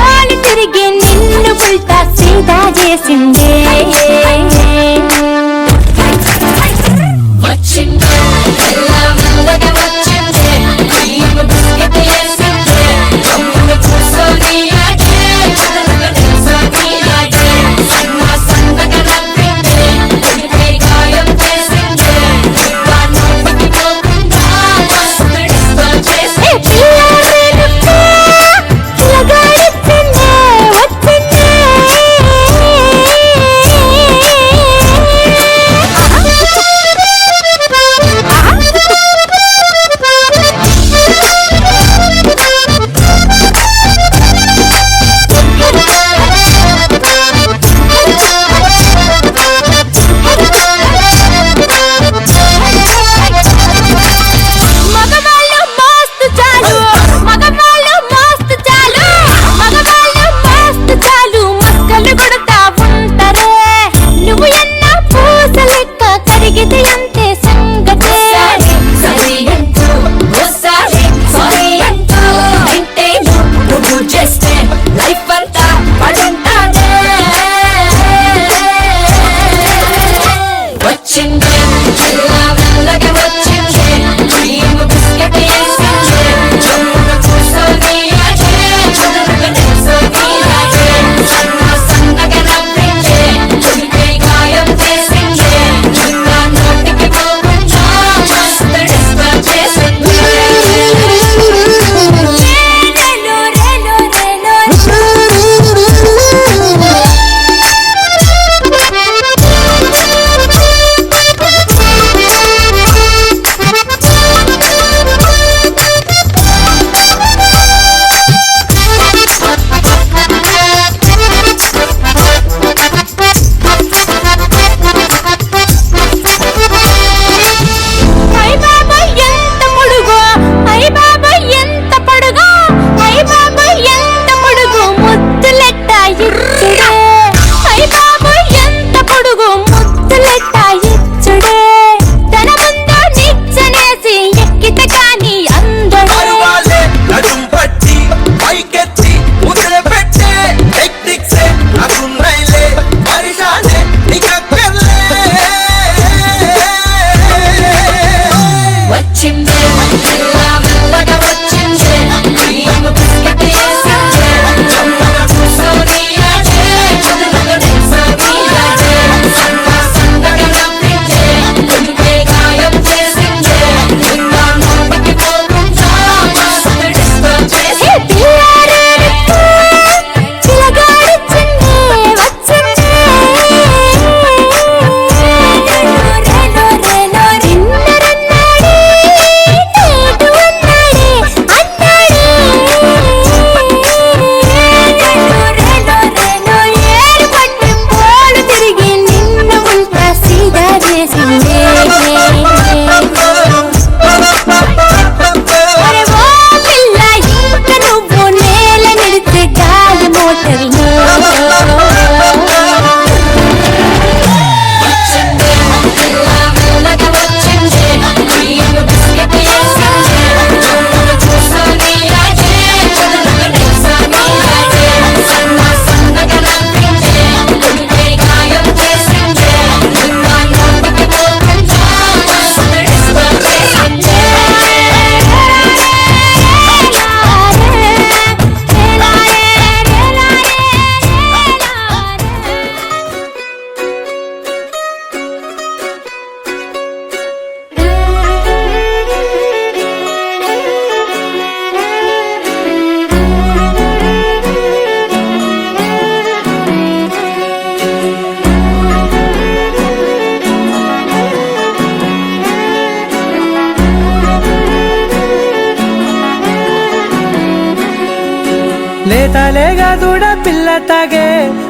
లేతలేగా దూడ పిల్ల తాగే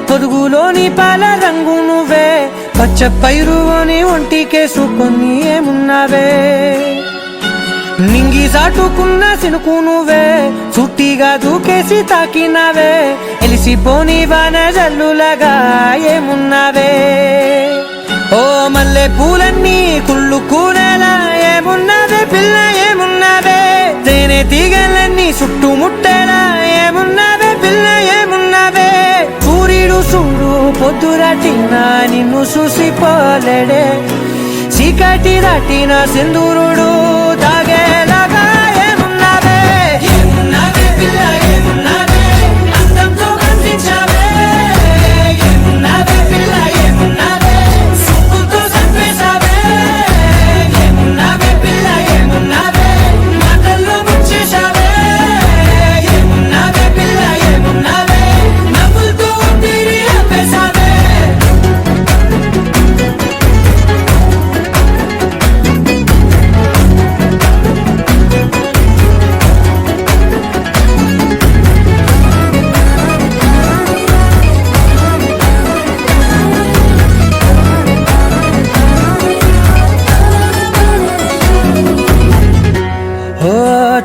పొదుగులోని పాల రంగు నువ్వే పచ్చ పైరుని ఒంటికేసుకొని ఏమున్నావే నింగి సాటుకున్న సినుకు నువ్వే చుట్టిగా దూకేసి తాకినావే ఎలిసిపోని వాన జల్లులగా ఏమున్నావే ఓ మల్లె పూలన్నీ కుళ్ళు కూనేలా ఏమున్నావే పిల్ల ఏమున్నావే తేనె తీగలన్నీ చుట్టుముట్టేలా ఏమున్నావే పిల్ల ఏమున్నావే సూర్యుడు చూడు పొద్దురాటిన నిన్ను చూసిపోలేడే చీకటి దాటిన సింధూరుడు తాగేలాగా ఏమున్నావే ఏమున్నావే పిల్ల ఏమున్నావే అందంతో కనిపించావే ఏమున్నావే పిల్ల ఏమున్నావే సుక్కుతో చంపేశావే ఏమున్నావే పిల్ల ఏమున్నావే మాటల్లో ముంచేశావే ఏమున్నావే పిల్ల ఏమున్నావే నవ్వులతో తిరిగి ఆపేశావే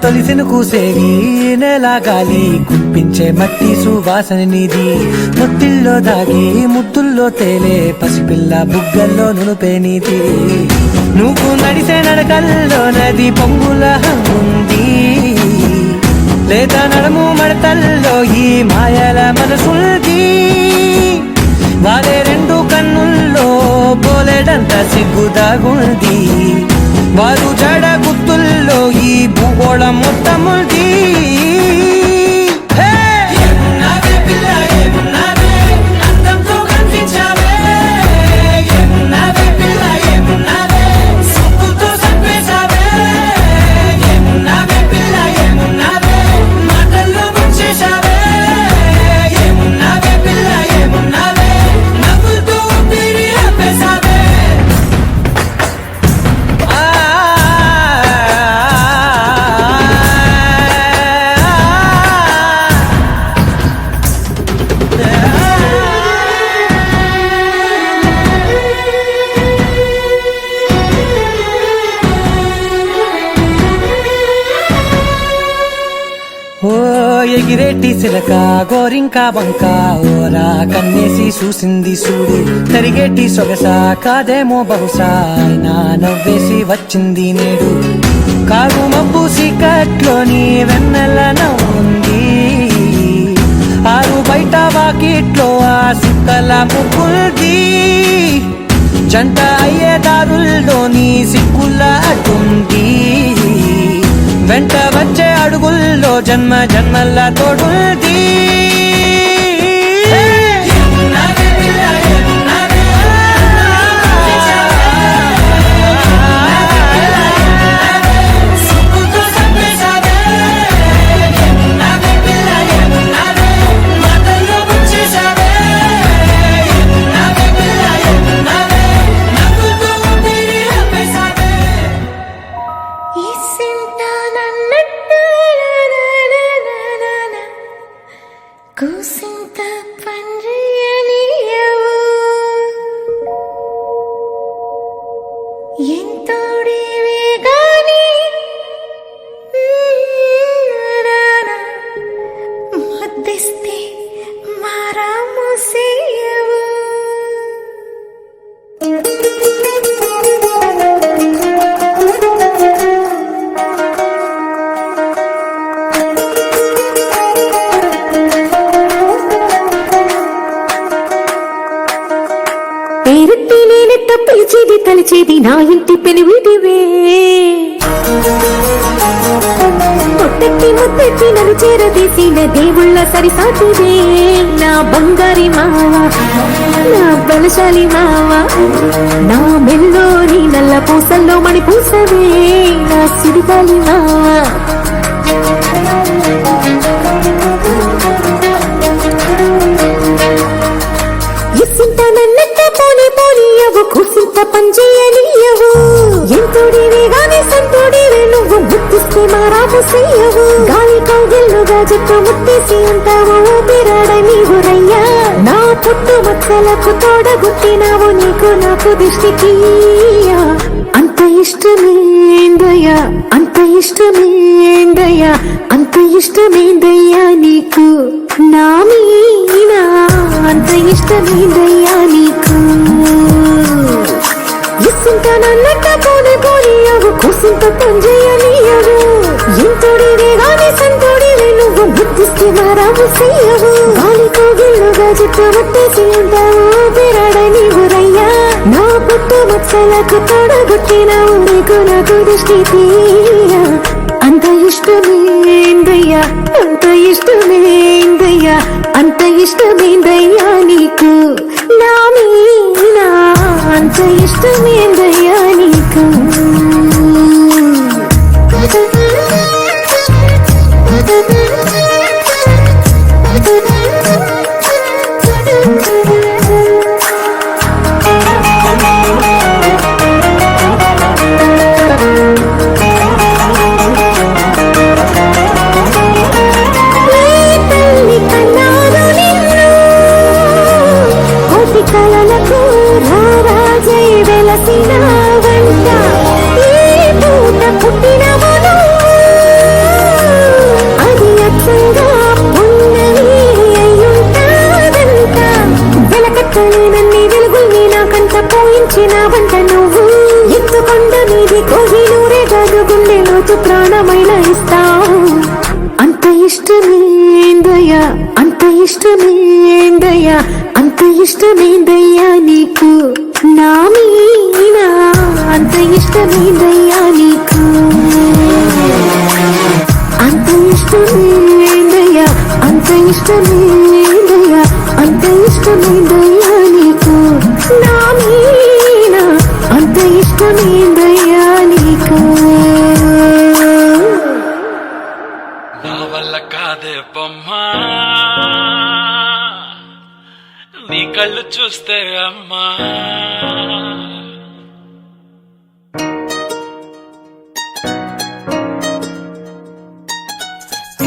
తొలిసిను కూసేగి నెల గాలి కుప్పించే మట్టి సువాసన నీది ముత్తిల్లో దాగి ముత్తుల్లో తేలే పసిపిల్ల బుగ్గల్లో నునుపే నీది నువ్వు నడిసే నడకల్లో నది పొంగుల ఉంది లేదా నడుము మడతల్లో ఈ మాయల మనసుంది వారే రెండు కన్నుల్లో పోలేడంత సిగ్గుదాగుంది వారు జడ గుత్తుల్లో ఈ భూగోళం మొత్తముంది ఏమున్నావే పిల్ల ఏమున్నావే అందంతో కనిపించావే ఏమున్నావే పిల్ల ఏమున్నావే సుక్కుతో చంపేశావే ఏమున్నావే పిల్ల ఏమున్నావే మాటల్లో ముంచేశావే ఏమున్నావే పిల్ల ఏమున్నావే నవ్వులతో తిరిగి ఆపేశావే ఓ ఎగిరేటి సిలక గోరింక బంక ఓరా కన్నేసి చూసింది చూడు తరిగేటి సొగస కాదేమో బహుశా అయినా నవ్వేసి వచ్చింది నేడు కారు మబ్బు సీకట్లోని వెన్నెల నవ్వుంది ఆరు బయట వాకిట్లో ఆ సుక్కల ముగ్గుల్ది జంట అయ్యే దారుల్లోని సిక్కుల అడ్డుంది వెంట వచ్చే అడుగుల్లో జన్మ జన్మల తోడుంది కూసింత పండ్రియనియవు ఎంతోడివే గాని మధ్యస్థే మారాము సేయవు పిలిచేది తలిచేది నా ఇంటి పెనివిటివే పొట్టెట్టి ముద్దెట్టి నన్ను చేరదీసిన దేవుళ్ళ సరిసాటివే నా బంగారి మావ నా బలశాలి మావ నా మెల్లోని నల్ల పూసల్లో మణి పూసవే నా సిరిగాలి మావ కుసింత పంచేయనియవు ఎంతోడివే గాని సంతోడివే నువ్వు ముద్దిస్తే మారాము చెయ్యవు గాలి కౌగిల్లుగా జట్టు ముట్టేసి ఉంటావు ఊపిరాడై నీవురయ్యా నా పుట్టు మచ్చలకు తోడగుట్టినావు నీకు నాకు దిష్టికి అంత ఇష్టమేందయ్యా అంత ఇష్టమేందయ్యా అంత ఇష్టమేందయ్యా నీకు నా మీనా అంత ఇష్టమేందయ్యా నీకు ఇసుంత నన్నట్ట కోని కోనియవు కుసింత తంజయనియవు ఎంతోడివే గాని సంతోడివే నువ్వు బుద్ధిస్తే మారావు చెయ్యవు గాలి కోగిల్లుగా జట్టు ముట్టేసి ఉంటావు ఊపిరాడై నీవురయ్యా నా పుట్టు మచ్చలకు తోడగొట్టినావు నీకు నాకు దృష్టి తీయ అంత ఇష్టమేందయ్యా అంత ఇష్టమేందయ్యా అంత ఇష్టమేందయ్యా నీకు నా మీనా అంత ఇష్టమేందయ్యా నీకు కలలకు రారాజై వెలసిన వంట ఈ పూట పుట్టినవను అది అచ్చంగా ఉన్నవి అయ్యుంటాదంట వెలకట్టలేనన్ని వెలుగుల్ని నాకంట పోయించిన వంట నువ్వు ఎత్తుకొండ మీది కోహినూరే కాదు గుండె లోతు ప్రాణమైన ఇస్తావు అంత ఇష్టమేందయ్యా అంత ఇష్టమేందయ్యా అంత ఇష్టమేందయ్యా నీకు నా మీనా అంత ఇష్టమేందయ్యా నీకు అంత ఇష్టమేందయ్యా అంత ఇష్టమేందయ్యా అంత ఇష్టమేందయ్యా నీకు నా మీనా అంత ఇష్టమేందయ్యా నీకు నా వల్ల కాదే బొమ్మా నీ కళ్ళు చూస్తే అమ్మా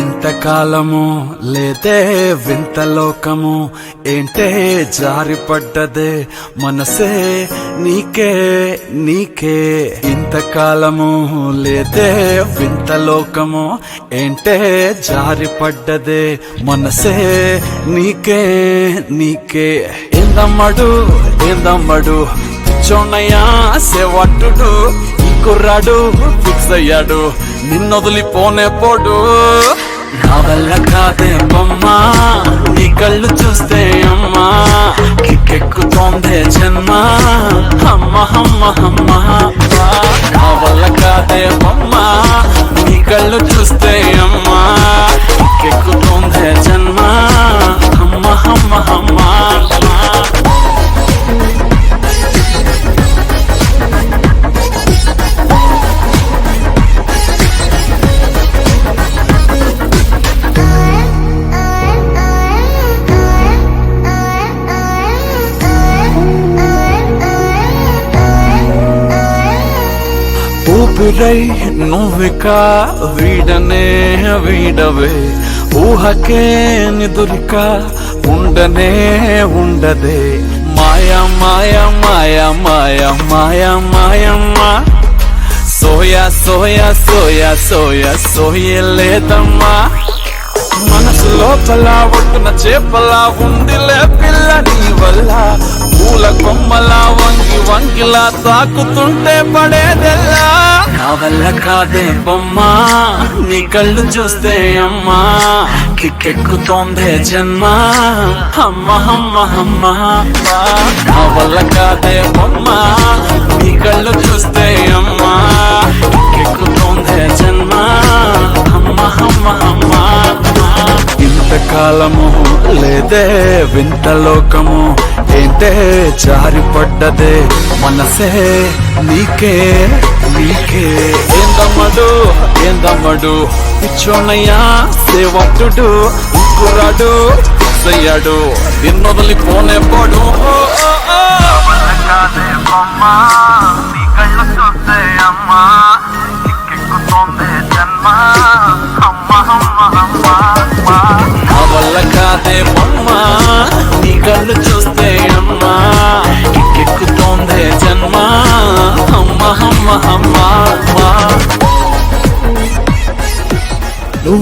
ఇంతకాలము లేదే వింత లోకము ఏంటే జారిపడ్డదే మనసే నీకే నీకే ఇంతకాలము లేదే వింత లోకము ఏంటే జారిపడ్డదే మనసే నీకే నీకే ఏందమ్మడు ఏందమ్మడు చోనయ్యా సేవట్టుడు ఈ కుర్రాడు ఫిక్స్ అయ్యాడు నిన్నొదిలిపోనే పోడు నా వల్ల కాదే బొమ్మా నీ కళ్ళు చూస్తే అమ్మా కిక్కెక్కుతోందే జన్మ అమ్మ అమ్మ అమ్మ నా వల్ల కాదే బొమ్మా నీ కళ్ళు చూస్తే అమ్మా కిక్కెక్కుతోందే జన్మ అమ్మ అమ్మ అమ్మ ఊపిరై నువ్విక వీడనే వీడవే ఊహకే నిదురిక ఉండనే ఉండదే మాయా మాయా మాయా మాయా మాయా మాయమ్మా సోయా సోయా సోయా సోయా సోయలేదమ్మా మనసు లోపల ఒట్టున చేపలా ఉందిలే పిల్ల నీ వల్ల పూల కొమ్మలా వంగి వంగిలా తాకుతుంటే పడేదెల్లా నా వల్ల కాదే బొమ్మా నీ కళ్ళు చూస్తే అమ్మా కిక్కెక్కుతోందే జన్మ అమ్మ అమ్మ అమ్మ నా వల్ల కాదే బొమ్మా నీ కళ్ళు చూస్తే అమ్మా కిక్కెక్కుతోందే జన్మ అమ్మ అమ్మ అమ్మ ఇంతకాలము లేదే వింత లోకము ఏంటే జారిపడ్డదే మనసే నీకే నీకే ఏందమ్మడు ఏందమ్మడు పిచ్చోనయ్యా సేవట్టుడు కుర్రాడు అయ్యాడు నిన్నొదిలిపోనే పోడు నీ కళ్ళు చూస్తే అమ్మా కిక్కెక్కుతోందే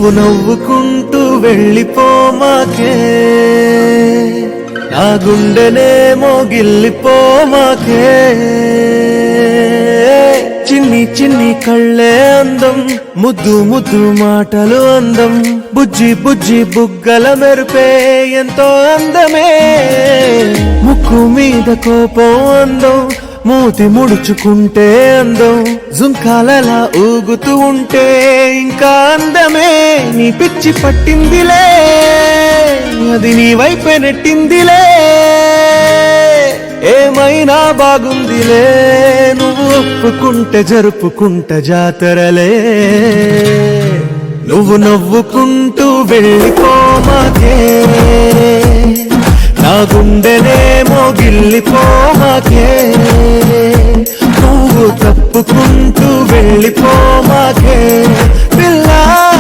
నువ్వు నవ్వుకుంటూ వెళ్ళిపోమాకే నా గుండెనేమో గిల్లిపోమాకే చిన్ని చిన్ని కళ్ళే అందం ముద్దు ముద్దు మాటలు అందం బుజ్జి బుజ్జి బుగ్గల మెరుపే ఎంతో అందమే ముక్కు మీద కోపం అందం మూతి ముడుచుకుంటే అందం జుంకాలలా ఊగుతూ ఉంటే ఇంకా అందమే నీ పిచ్చి పట్టిందిలే అది నీ వైపే నెట్టిందిలే ఏమైనా బాగుందిలే నువ్వు ఒప్పుకుంటే జరుపుకుంట జాతరలే నువ్వు నవ్వుకుంటూ వెళ్ళిపోమాకే నా గుండెనేమో గిల్లిపోమాకే నువ్వు తప్పుకుంటూ వెళ్ళిపోమాకే పిల్ల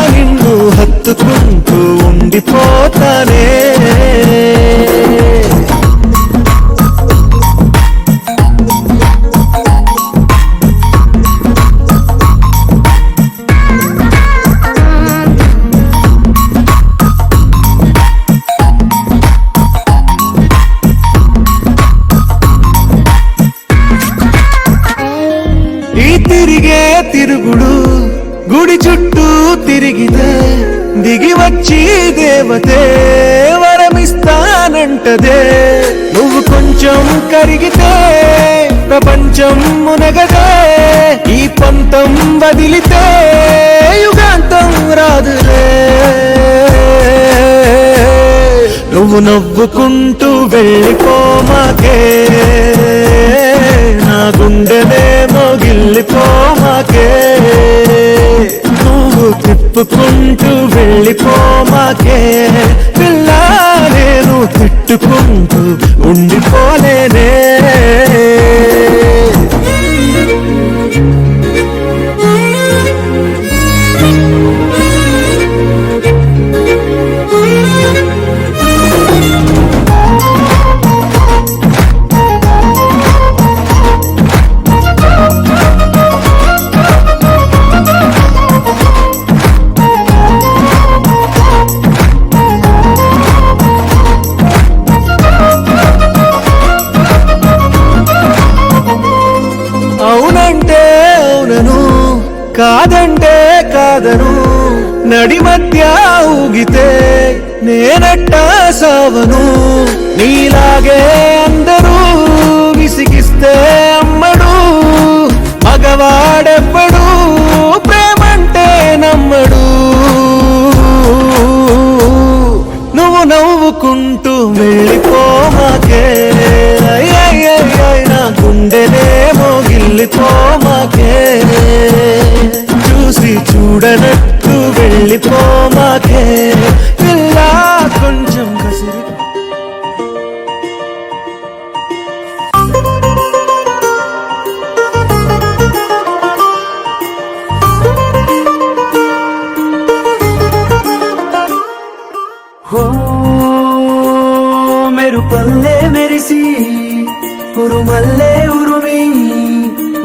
నిన్ను హత్తుకుంటూ ఉండిపోతానే తిరుగుడు గుడి చుట్టూ తిరిగితే దిగి వచ్చి దేవతే వరమిస్తానంటదే నువ్వు కొంచెం కరిగితే ప్రపంచం మునగదే ఈ పంతం వదిలితే యుగాంతం రాదులే నువ్వు నవ్వుకుంటూ వెళ్ళిపోమాకే నా గుండెనేమో గిల్లిపోమాకే నువ్వు తిప్పుకుంటూ వెళ్ళిపోమాకే పిల్ల నేను తిట్టుకుంటూ ఉండిపోలేనే అవునంటే అవునను కాదంటే కాదను నడి మధ్య ఊగితే నేనట్టా సావను నీలాగే అందరూ విసిగిస్తే అమ్మడు మగవాడెవ్వడు ప్రేమంటే నమ్మడు నువ్వు నవ్వుకుంటూ వెళ్ళిపోమాకే నా గుండెనేమో గిల్లిపోమాకే చూసి చూడనట్టు వెళ్ళిపోమాకే పిల్ల కొంచెం కసిరి మెరుపల్లే మెరిసి ఉరుమల్లే ఉరుమి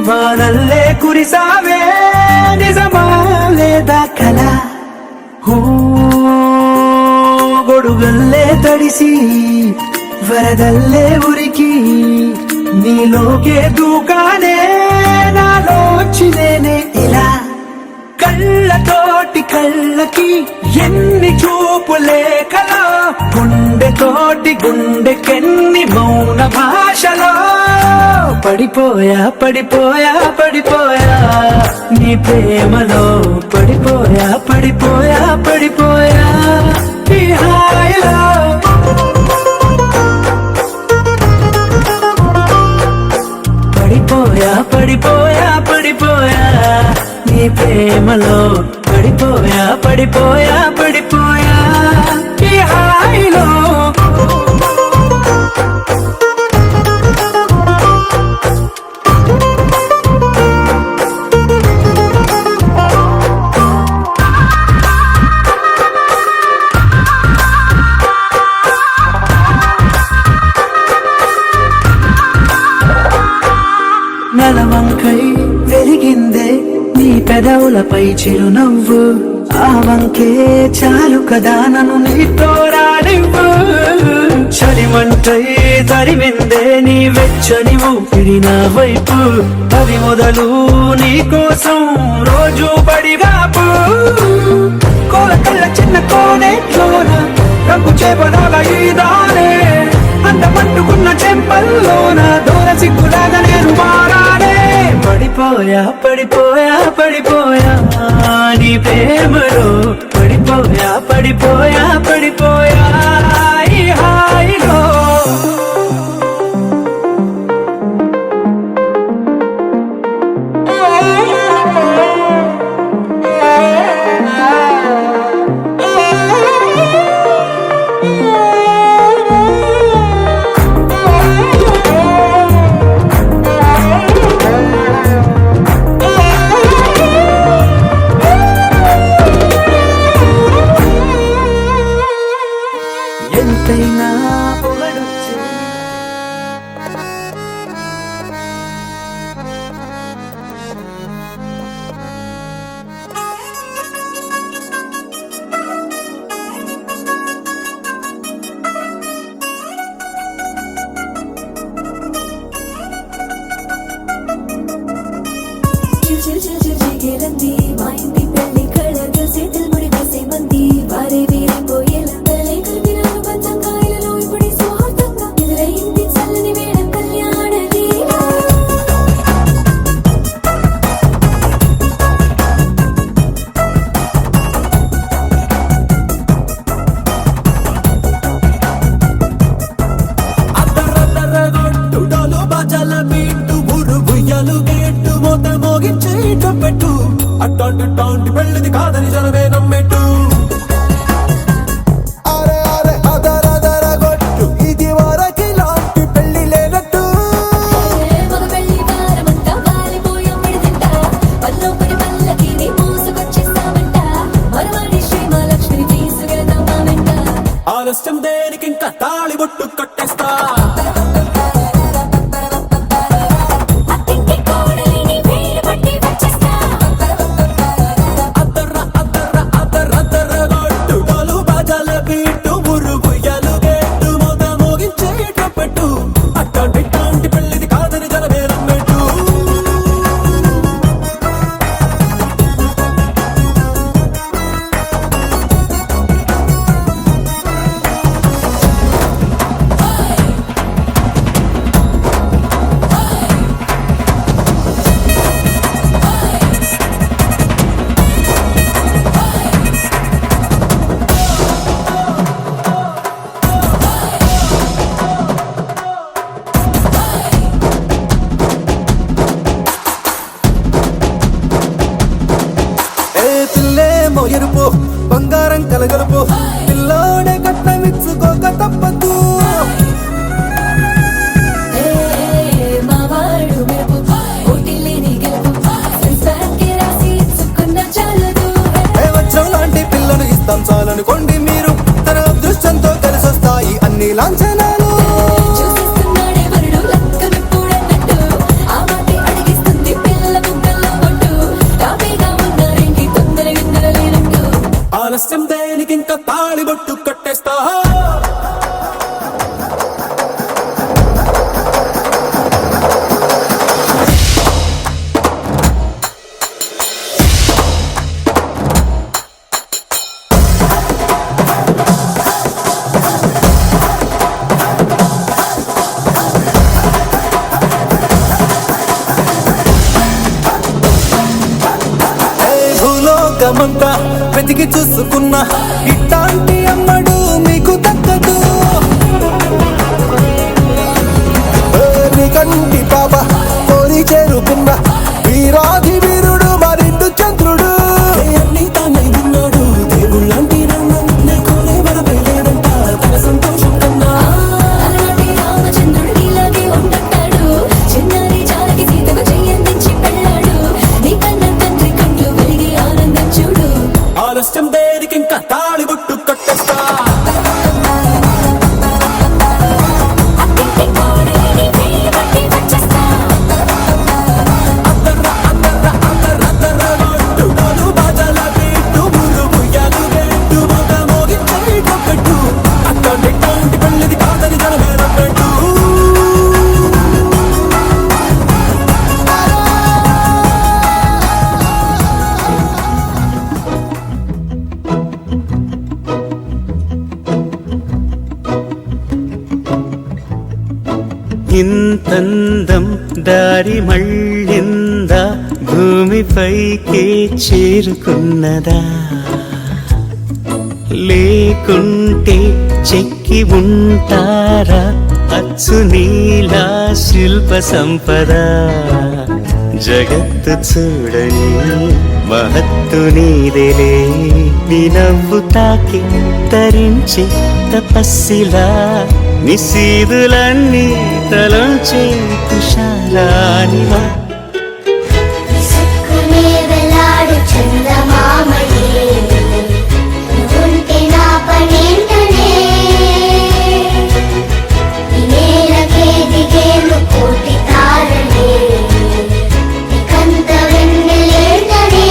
వానల్లే కురిసావే నిజమా లేదా కల గొడుగల్లే తడిసి వరదల్లే ఉరికి నీలోకే దూకానే నాలోచినేనే ఇలా కళ్ళతోటి కళ్ళకి ఎన్ని చూపులే కలా గుండెతోటి గుండెకెన్ని మౌన భాషలో పడిపోయా పడిపోయా పడిపోయా నీ ప్రేమలో పడిపోయా పడిపోయా పడిపోయా ఈ హాయిలో పడిపోయా పడిపోయా పడిపోయా నీ ప్రేమలో పడిపోయా పడిపోయా పడిపోయా ఈ హాయిలో నలవంకై వెలిగిందే నీ పెదవులపై చిరునవ్వు ఆ వంకే చాలు కదా నన్ను నీతో రానివ్వు చలిమంటై తరిమిందే నీ వెచ్చని ఊపిరి నా వైపు అది మొదలు నీ కోసం రోజు పడిగాపు కోల కళ్ళ చిన్న కోనేట్లోన రంగు చేపలాల ఈదానే అందమంటుకున్న చెంపల్లోన దూర సిగ్గులాగా నేను మారానే పడిపోయా పడిపోయా పడిపోయా నీ ప్రేమలో పడిపోయా పడిపోయా పడిపోయా ఈ హాయిలో ఎంతైనా పొగడొచ్చే చిల్ చిల్ చిల్ చిల్ చిగేలంది మా ఇంటి పెళ్లి కళగా చేతులు ముడి వేసే మంది వారే వీరిపోయేలా తల్లి కలిపిన అనుబంధంగా ఇలలో ఇప్పుడే స్వార్థంగా ఎదురైంది చల్లని వేళ కళ్యాణ దీపం అద్దరద్దరగొట్టుడలు బజల బీటు బురుబుయ్యలు గేట్టు మోత మోగించే పెట్టు అట్టాంటి టాంటి పెళ్ళిది కాదని జనమే నమ్మెట్టు అరే అరే అదరదరగొట్టు ఇది వరకి లాంటి పెళ్లి లేనట్టు మగ పెళ్లి వారమంతా వాలిపోయాం విడిదింట పల్లో పడి పల్లకి నీ మోసుకొచ్చేస్తామంట మరవాడి శ్రీమహాలక్ష్మిని తీసుకెళ్దాం మా వెంట ఆలస్యం దేనికి ఇంకా తాళి బొట్టు కట్టేస్తా అత్తింటి కోడలిని వేలు పట్టి వచ్చేస్తా అద్దరద్దరగొట్టుడలు బజల బీటు బురుబుయ్యలు గేట్టు మోత మోగించే పెట్టు అట్టాంటి టాంటి పెళ్ళిది కాదని జనమే నమ్మెట్టు పిల్లేమో ఎరుపు బంగారం కలగలుపు పిల్లోడే కట్టమిచ్చుకోక తప్పదు మా వాడు మెరుపు పోటీలేని గెలుపు సంసారానికి రాసి ఇచ్చుకున్న చాలదు వజ్రం లాంటి పిల్లను ఇస్తాం చాలనుకోండి మీరు తన అదృష్టంతో కలిసొస్తాయి అన్ని లాంఛనాలు చూసేస్తున్నాడే వరుడు లక్కమిప్పుడన్నట్టు ఆ మాటే అడిగిస్తుంది పిల్ల బుగ్గల్లో కొట్టు తాపేగా ఉన్నారేంటి తొందర గిందర లేనట్టు ఆలస్యం దేనికి ఇంకా తాళి బొట్టు కట్టేస్తా భూలోకమంతా వెతికి చూసుకున్నా ఇట్లాంటి అమ్మడు మీకు దక్కదు కంటి పాప కోరి చేరుకున్న వీరాధి వీరుడు మరిండు చంద్రుడు అన్ని తానై ఉన్నాడు దేవుళ్ళంటి రంగం నీకోనే వరపేలేదంట తన సంతోషం కన్నా అలాంటి రామచంద్రుడు నీలాగే ఉండటాడు చిన్నారి జానకి సీతకు చెయ్యందించి పెళ్ళాడు నీ కన్న తండ్రి కంట్లు వెలిగి ఆనందం చూడు ఆలస్యం దేనికి ఇంకా తాళి బొట్టు కట్టే దారి మళ్ళిందా భూమిపైకే చేరుకున్నదా లేకుంటే చెక్కి ఉంటారా అచ్చు నీలా శిల్ప సంపద జగత్తు చూడని మహత్తు నీదేలే నీ నవ్వు తాకి తరించి తపస్సిలా నిశీదులన్నీ తలంచే తుషారానివా విసుక్కునే వెలాడు చందమామయే నువ్వుంటే నా పనేంటనే ఈ నేలకే దిగేలు కోటి తారలే నీకంత వెన్నెలేటనే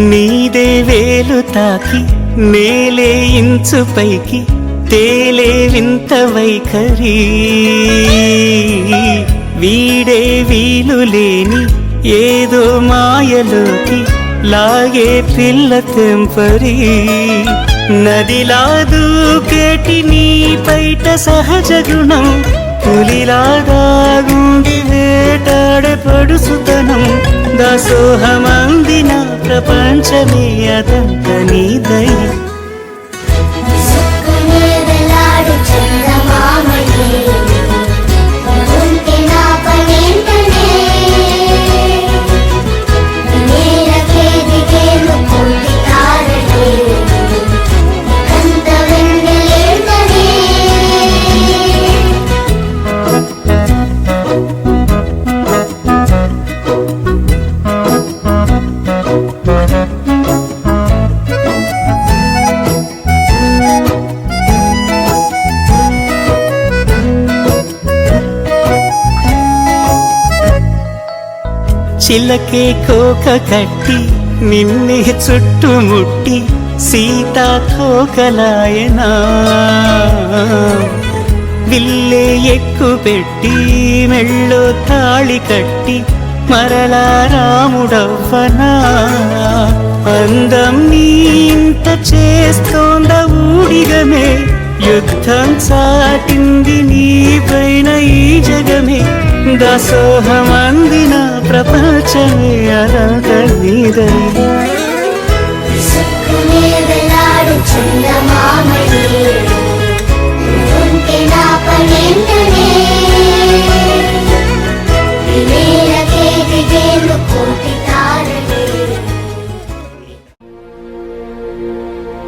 నీదే వేలు తాకి నేలే ఇంచు పైకి తేలే వింత వైఖరి వీడే వీలు లేని ఏదో మాయలోకి లాగే పిల్ల తెంపరి నదిలా దూకేటి నీ పైట సహజ గుణం పులిలాగా గుండి వేటాడే పడుసుతనం దాసోహమందిన ప్రపంచమే అదంత నీదై విసుక్కునే వెలాడు చందమామయే నువ్వుంటే నా పనేంటనే ఈ నేలకే దిగేలు కోటి తారలే నీకంత వెన్నెలేటనే చిలకే కోక కట్టి నిన్నే చుట్టుముట్టి సీతాకోకలాయనా విల్లే ఎక్కు పెట్టి మెళ్ళో తాళి కట్టి మరలా రాముడవ్వనా అందం నీ ఇంత చేస్తోంద ఊడిగమే యుద్ధం చాటింది నీ పైన ఈ జగమే దాసోహమందిన ప్రపంచమే అరగ నీదై విసుక్కునే వెలాడు చందమామయే నువ్వుంటే నా పనేంటనే ఈ నేలకే దిగేలు కోటి తారలే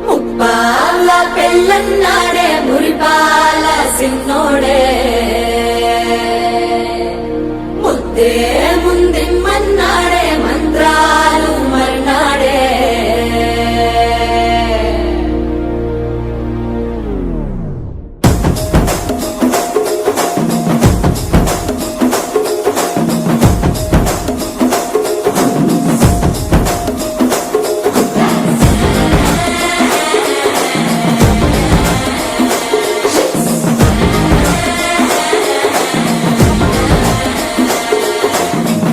ముప్పాల పెళ్ళన్నాడే మురిపాల సిన్నోడే ముద్దే ముందిమ్మన్నాడే మంత్రాలు మర్నాడే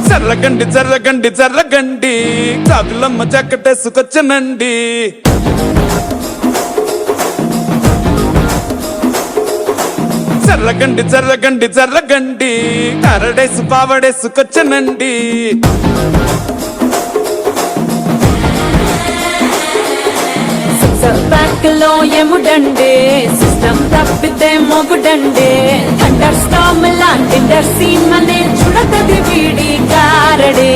జర్రగండి జర్రగండి జర్రగండి కాకులమ్మ చక్కటేసుకొచ్చనండి జర్రగండి జర్రగండి జర్రగండి కరడేసు పావడేసుకొచ్చనండి బ్యాక్ లో ఎముడండే సిస్టమ్ తప్పితే మొగుడండే థండర్ స్టామ్ లాంటి సీమనే చుడతది వీడి కారడే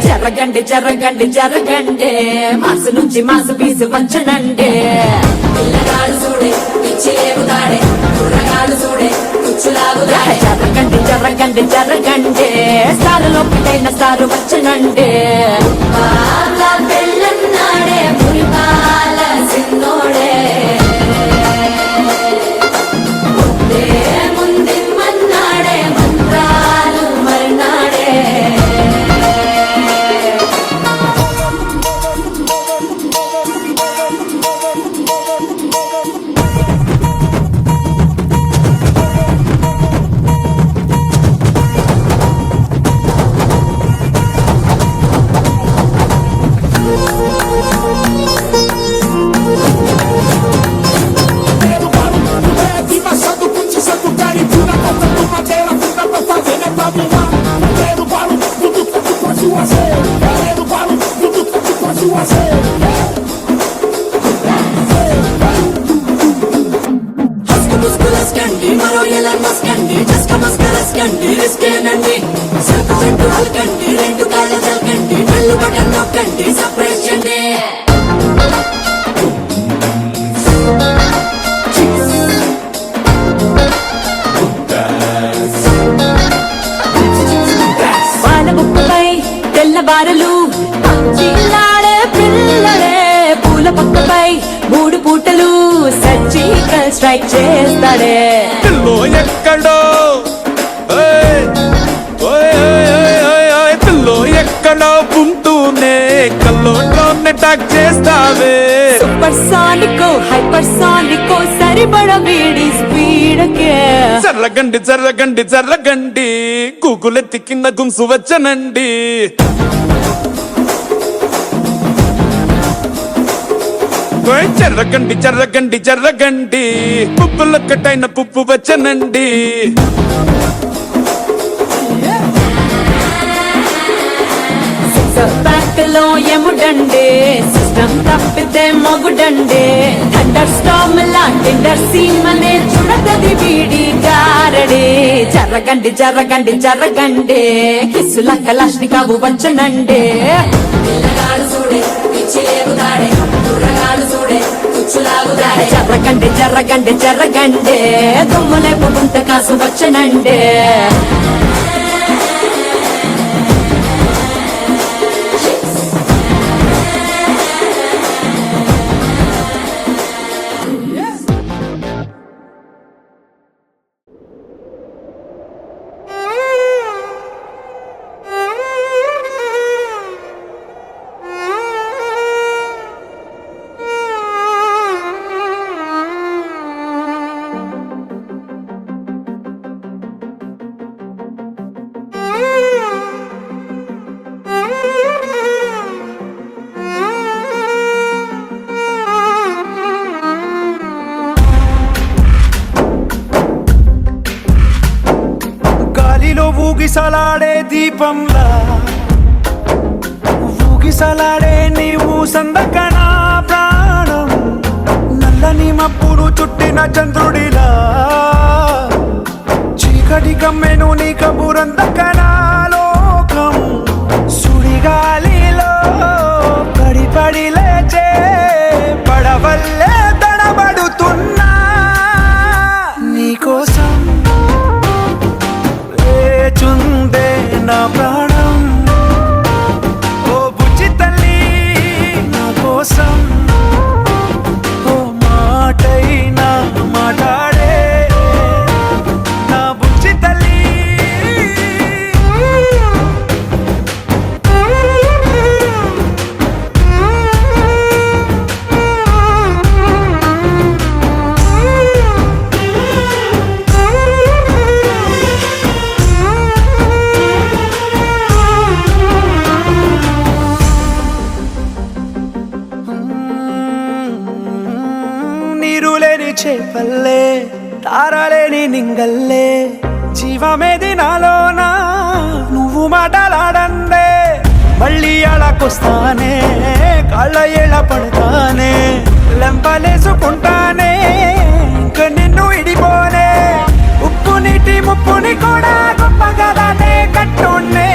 జరగండి జరగండి జరగండే మాసు నుంచి మాసు పీసు వంచనండే పిల్లగాడు చూడే పిచ్చి లేవుతాడే కుర్రగాడు చూడే కుచ్చులాగుతాడే జరగండి జరగండి జరగండే సారులో పిటైన సారు వచ్చనండే పెళ్ళన్నాడే మురిపాల సిన్నోడే ముందిమ్మన్నాడే మంత్రాలు మర్నాడే కండి మరో ఎలా మస్కండి జస్ట్ మస్కరస్కండి రిస్కేనండి సరుకు చెట్టు అల్కండి రెండు కాళ్ళ చల్కండి బెల్లు బటన్ నొక్కండి సర్ప్రైజ్ చేయండి పాలబుక్కపై తెల్లబారలు చిల్లాడే పిల్లడే పూల పక్కపై 3 పూటలు సర్జికల్ స్ట్రైక్ చేస్తాడే పిల్లో ఎక్కడో ఓయ్, ఓయ్, ఓయ్, ఓయ్, ఓయ్, ఓయ్, పిల్లో ఎక్కడో ఉంటూనే కల్లోనే టాక్ చేస్తావే సూపర్ సానికో హైపర్ సానికో సరిపడ వీడి స్పీడ్కే చర్రగండి చర్రగండి చర్రగండి గూగులెత్తి కింద గుంసు వచ్చనండి ఓయ్ చర్రగండి చర్రగండి చర్రగండి పుప్పులొక్కటైన పుప్పు వచ్చనండి బ్యాంకులో ఎముడండే సిస్టమ్ తప్పితే మొగుడండే థండర్ స్టామ్ లాంటి సీమనే చూడగది వీడి గారడే జరగండి జరగండి జరగండి కిస్సుల కలాష్ని కావు వచ్చనండే పిల్లగాడు చూడే పిచ్చి లేగుతాడే కుర్రగాడు చూడే కుచ్చులాగుతాడే జరగండి జరగండి జరగండి దుమ్ములేపు గుంత కాసు వచ్చనండే గాలిలో ఊగిసలాడే దీపంలా ఊగిసలాడే నీవు సందకనా ప్రాణం నల్లని మప్పులు చుట్టిన చంద్రుడిలా చీకటి కమ్మెను నీ కబురందకనా లోకం సుడిగాలిలో పడి పడి లేచే పడవల్లే తడబడుతున్నా నీకోసం చుందే నా ప్రాణం ఓ బుజ్జి తల్లి నా కోసం ఓ మాటైనా మాట్లాడే నా బుజ్జి తల్లి చేపల్లే తారలేని నింగల్లే జీవమేది నాలోనా నువ్వు మాటలాడందే మళ్ళీ అలాకొస్తానే కాళ్ళ ఏళ్ళ పడతానే లెంపలేసుకుంటానే ఇంక నిన్ను ఇడిపోనే ఉప్పు నీటి ముప్పుని కూడా గొప్పగా దాటే కట్టున్నే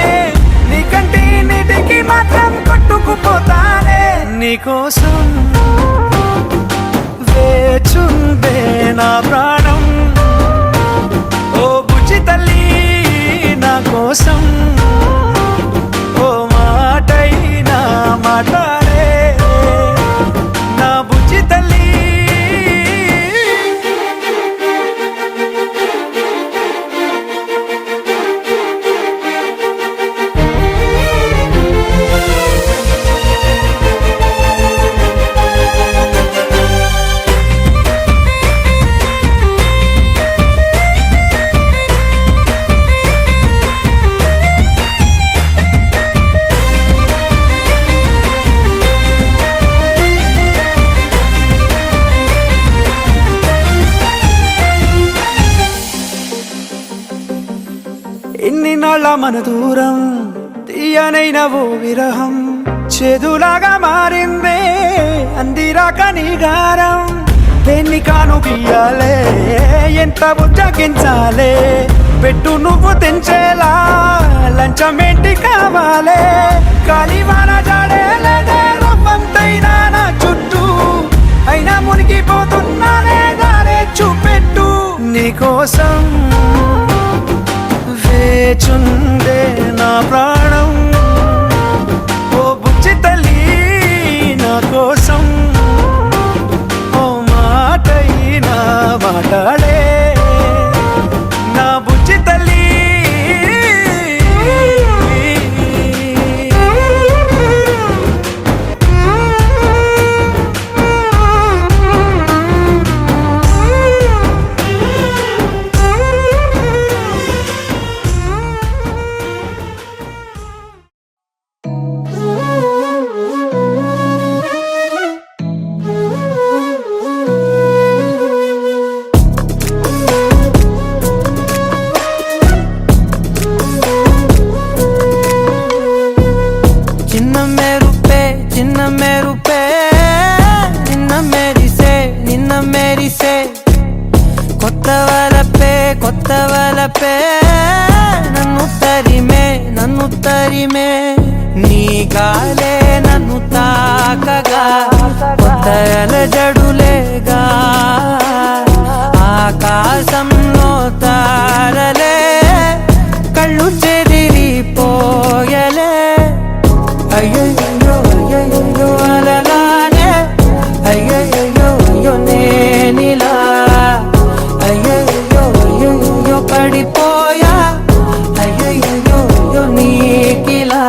నీ కంటి నీటికి మాత్రం కొట్టుకుపోతానే నీకోసం వేచుందే నా ప్రాణం ఓ బుజ్జి తల్లి నా కోసం ఓ మాటైనా మాట్లాడే నా బుజ్జి తల్లి ఎన్ని నాళ్ళ మన దూరం తీయనైన ఓ విరహం చేదులాగా మారిందే అందిరాక నీ గారం దేన్ని కాను గీయాలే ఎంత ఉజ్జగించాలే పెట్టు నువ్వు తెంచేలా లంచమేంటి కావాలే కాలివాన జాడేలేదే రవ్వంతైనా నా చుట్టూ అయినా మునిగిపోతున్నానే దారే చూపెట్టు నీకోసం వేచుందే నా ప్రాణం ఓ బుజ్జి తల్లి నా కోసం ఓ మాటైనా మాట్లాడే నా బుజ్జి తల్లి నన్ను తరిమే నీ గాలే నన్ను తాకగా కొత్త జడులేగా ఆకాశంలో తారలే కళ్ళు చెదిరిపోయలే అయ్యయ్యో అయ్యయ్యో అలలానే అయ్యయ్యో అయ్యో నేనిలా అయ్యయ్యో అయ్యయ్యో పడిపోయా అయ్యయ్యో అయ్యో నీకిలా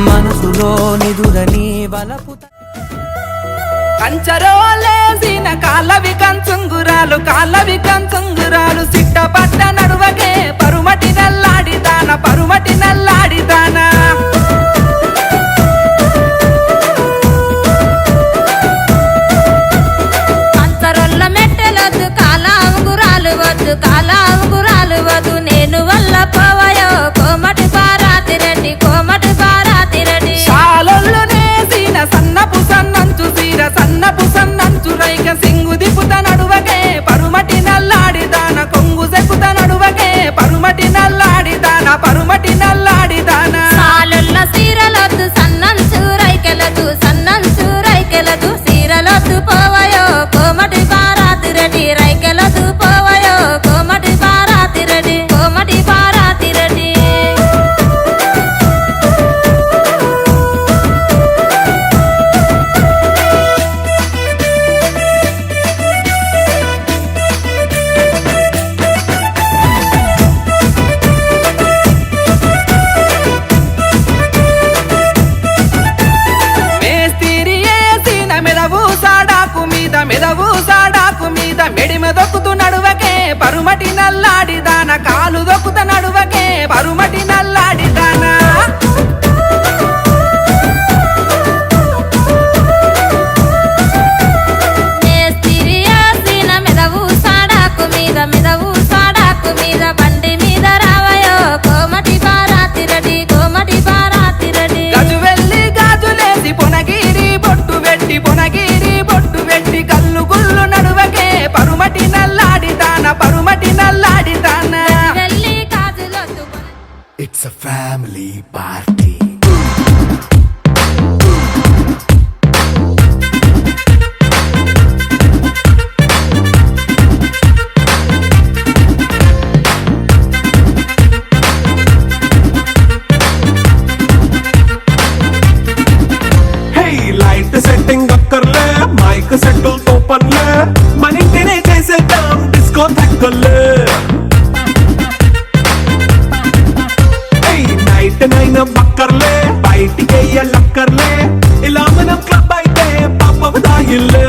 మనసులో నిదురని వలపు కంచరోలేసిన కాళ్ళవి కంచుంగురాలు సిట్టపట్ట నడువకే పరుమటి నల్లాడిదాన అంతరొల్ల మెట్టెలొద్దు కాల అంగురాలు వద్దు నేను వల్ల పోవయో కోమటి పారాతి రెడ్డి శాలొల్లు నేసిన సన్నపు సన్నంచు రైక సింగు దిపుత నడువకే పరుమటి నల్లాడిదాన కొంగు సెక్కుత నడువకే పరుమటి నల్లాడిదాన సాలుల్ల సీరలొద్దు సన్నంచు రైకెలదు సీరలొద్దు పోవయో కోమటి పారాతి రెడ్డి రైకెలదు పోవయో కోమటి పారాతి రెడ్డి మెదవు సాడాకు మీద మెడిమ దొక్కుతూ నడువకే పరుమటి నల్లాడిదాన కాలు దొక్కుత నడువకే పరుమటి నల్లాడిదాన బండి మీద రావయో కోమటి పారాతి రెడ్డి గజువెల్లి గాజులేసి పొనగిరి బొట్టు పెట్టి కల్లు గుల్లు నడువకే పరుమటి నల్లాడిదాన వెళ్ళి గాజులొద్దు It's a family party. Light setting అక్కర్లే మైక్ సెట్టులు తోపర్లే మన ఇంటినే చేసేద్దాం డిస్కో తక్కర్లే నైట్ నైన్ బక్కర్లే బయటికి వెయ్యక్కర్లే ఇలా మనం క్లబ్ అయితే పాప దాయిల్లే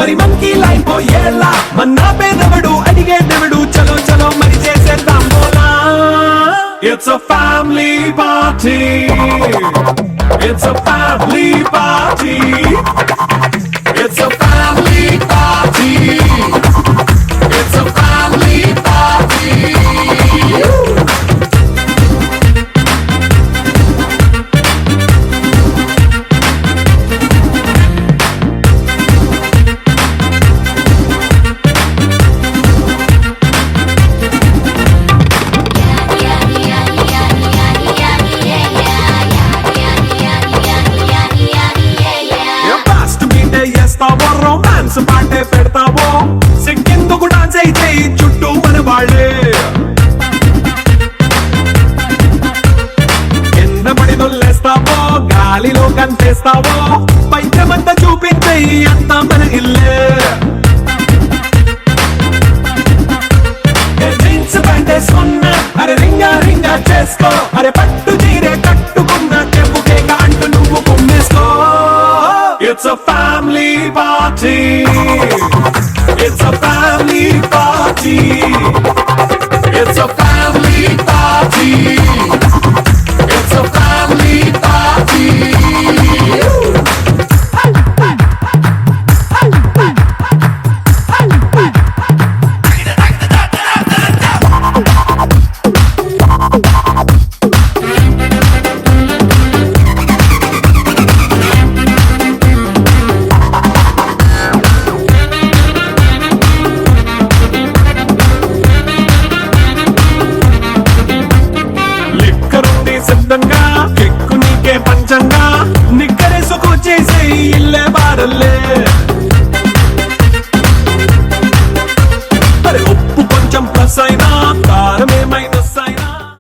మరి మంకీ లైఫ్ ఏళ్ళ మన్నా పేదవడు అడిగేదెవడు చలో చలో మరి చేసేద్దాం బోలా It's a family party It's a family party It's a family party It's a family party చేస్తావో రొమాన్స్ పాటే పెడతావో సిగ్గెందుకు డాన్స్ అయితే చుట్టూ మన వాళ్ళే కింద పడి దొల్లేస్తావో గాలిలో కంచేస్తావో పైచమంతా చూపించే అంతా మన ఇల్లే జీన్స్ ప్యాంటేసుకున్నా అరే రింగా రింగా చేసుకో అరే పట్టు చీరే కట్టుకున్న చెప్పుకే కాంటూ నువ్వు కుమ్మేసుకో It's a family party It's a family party It's a family party It's a family party సిద్ధంగా కెక్కు నీకే పంచంగా నిక్కరేసుకు చేసే ఇల్లే బారల్లే మరి ఉప్పు కొంచెం ప్లస్ అయినా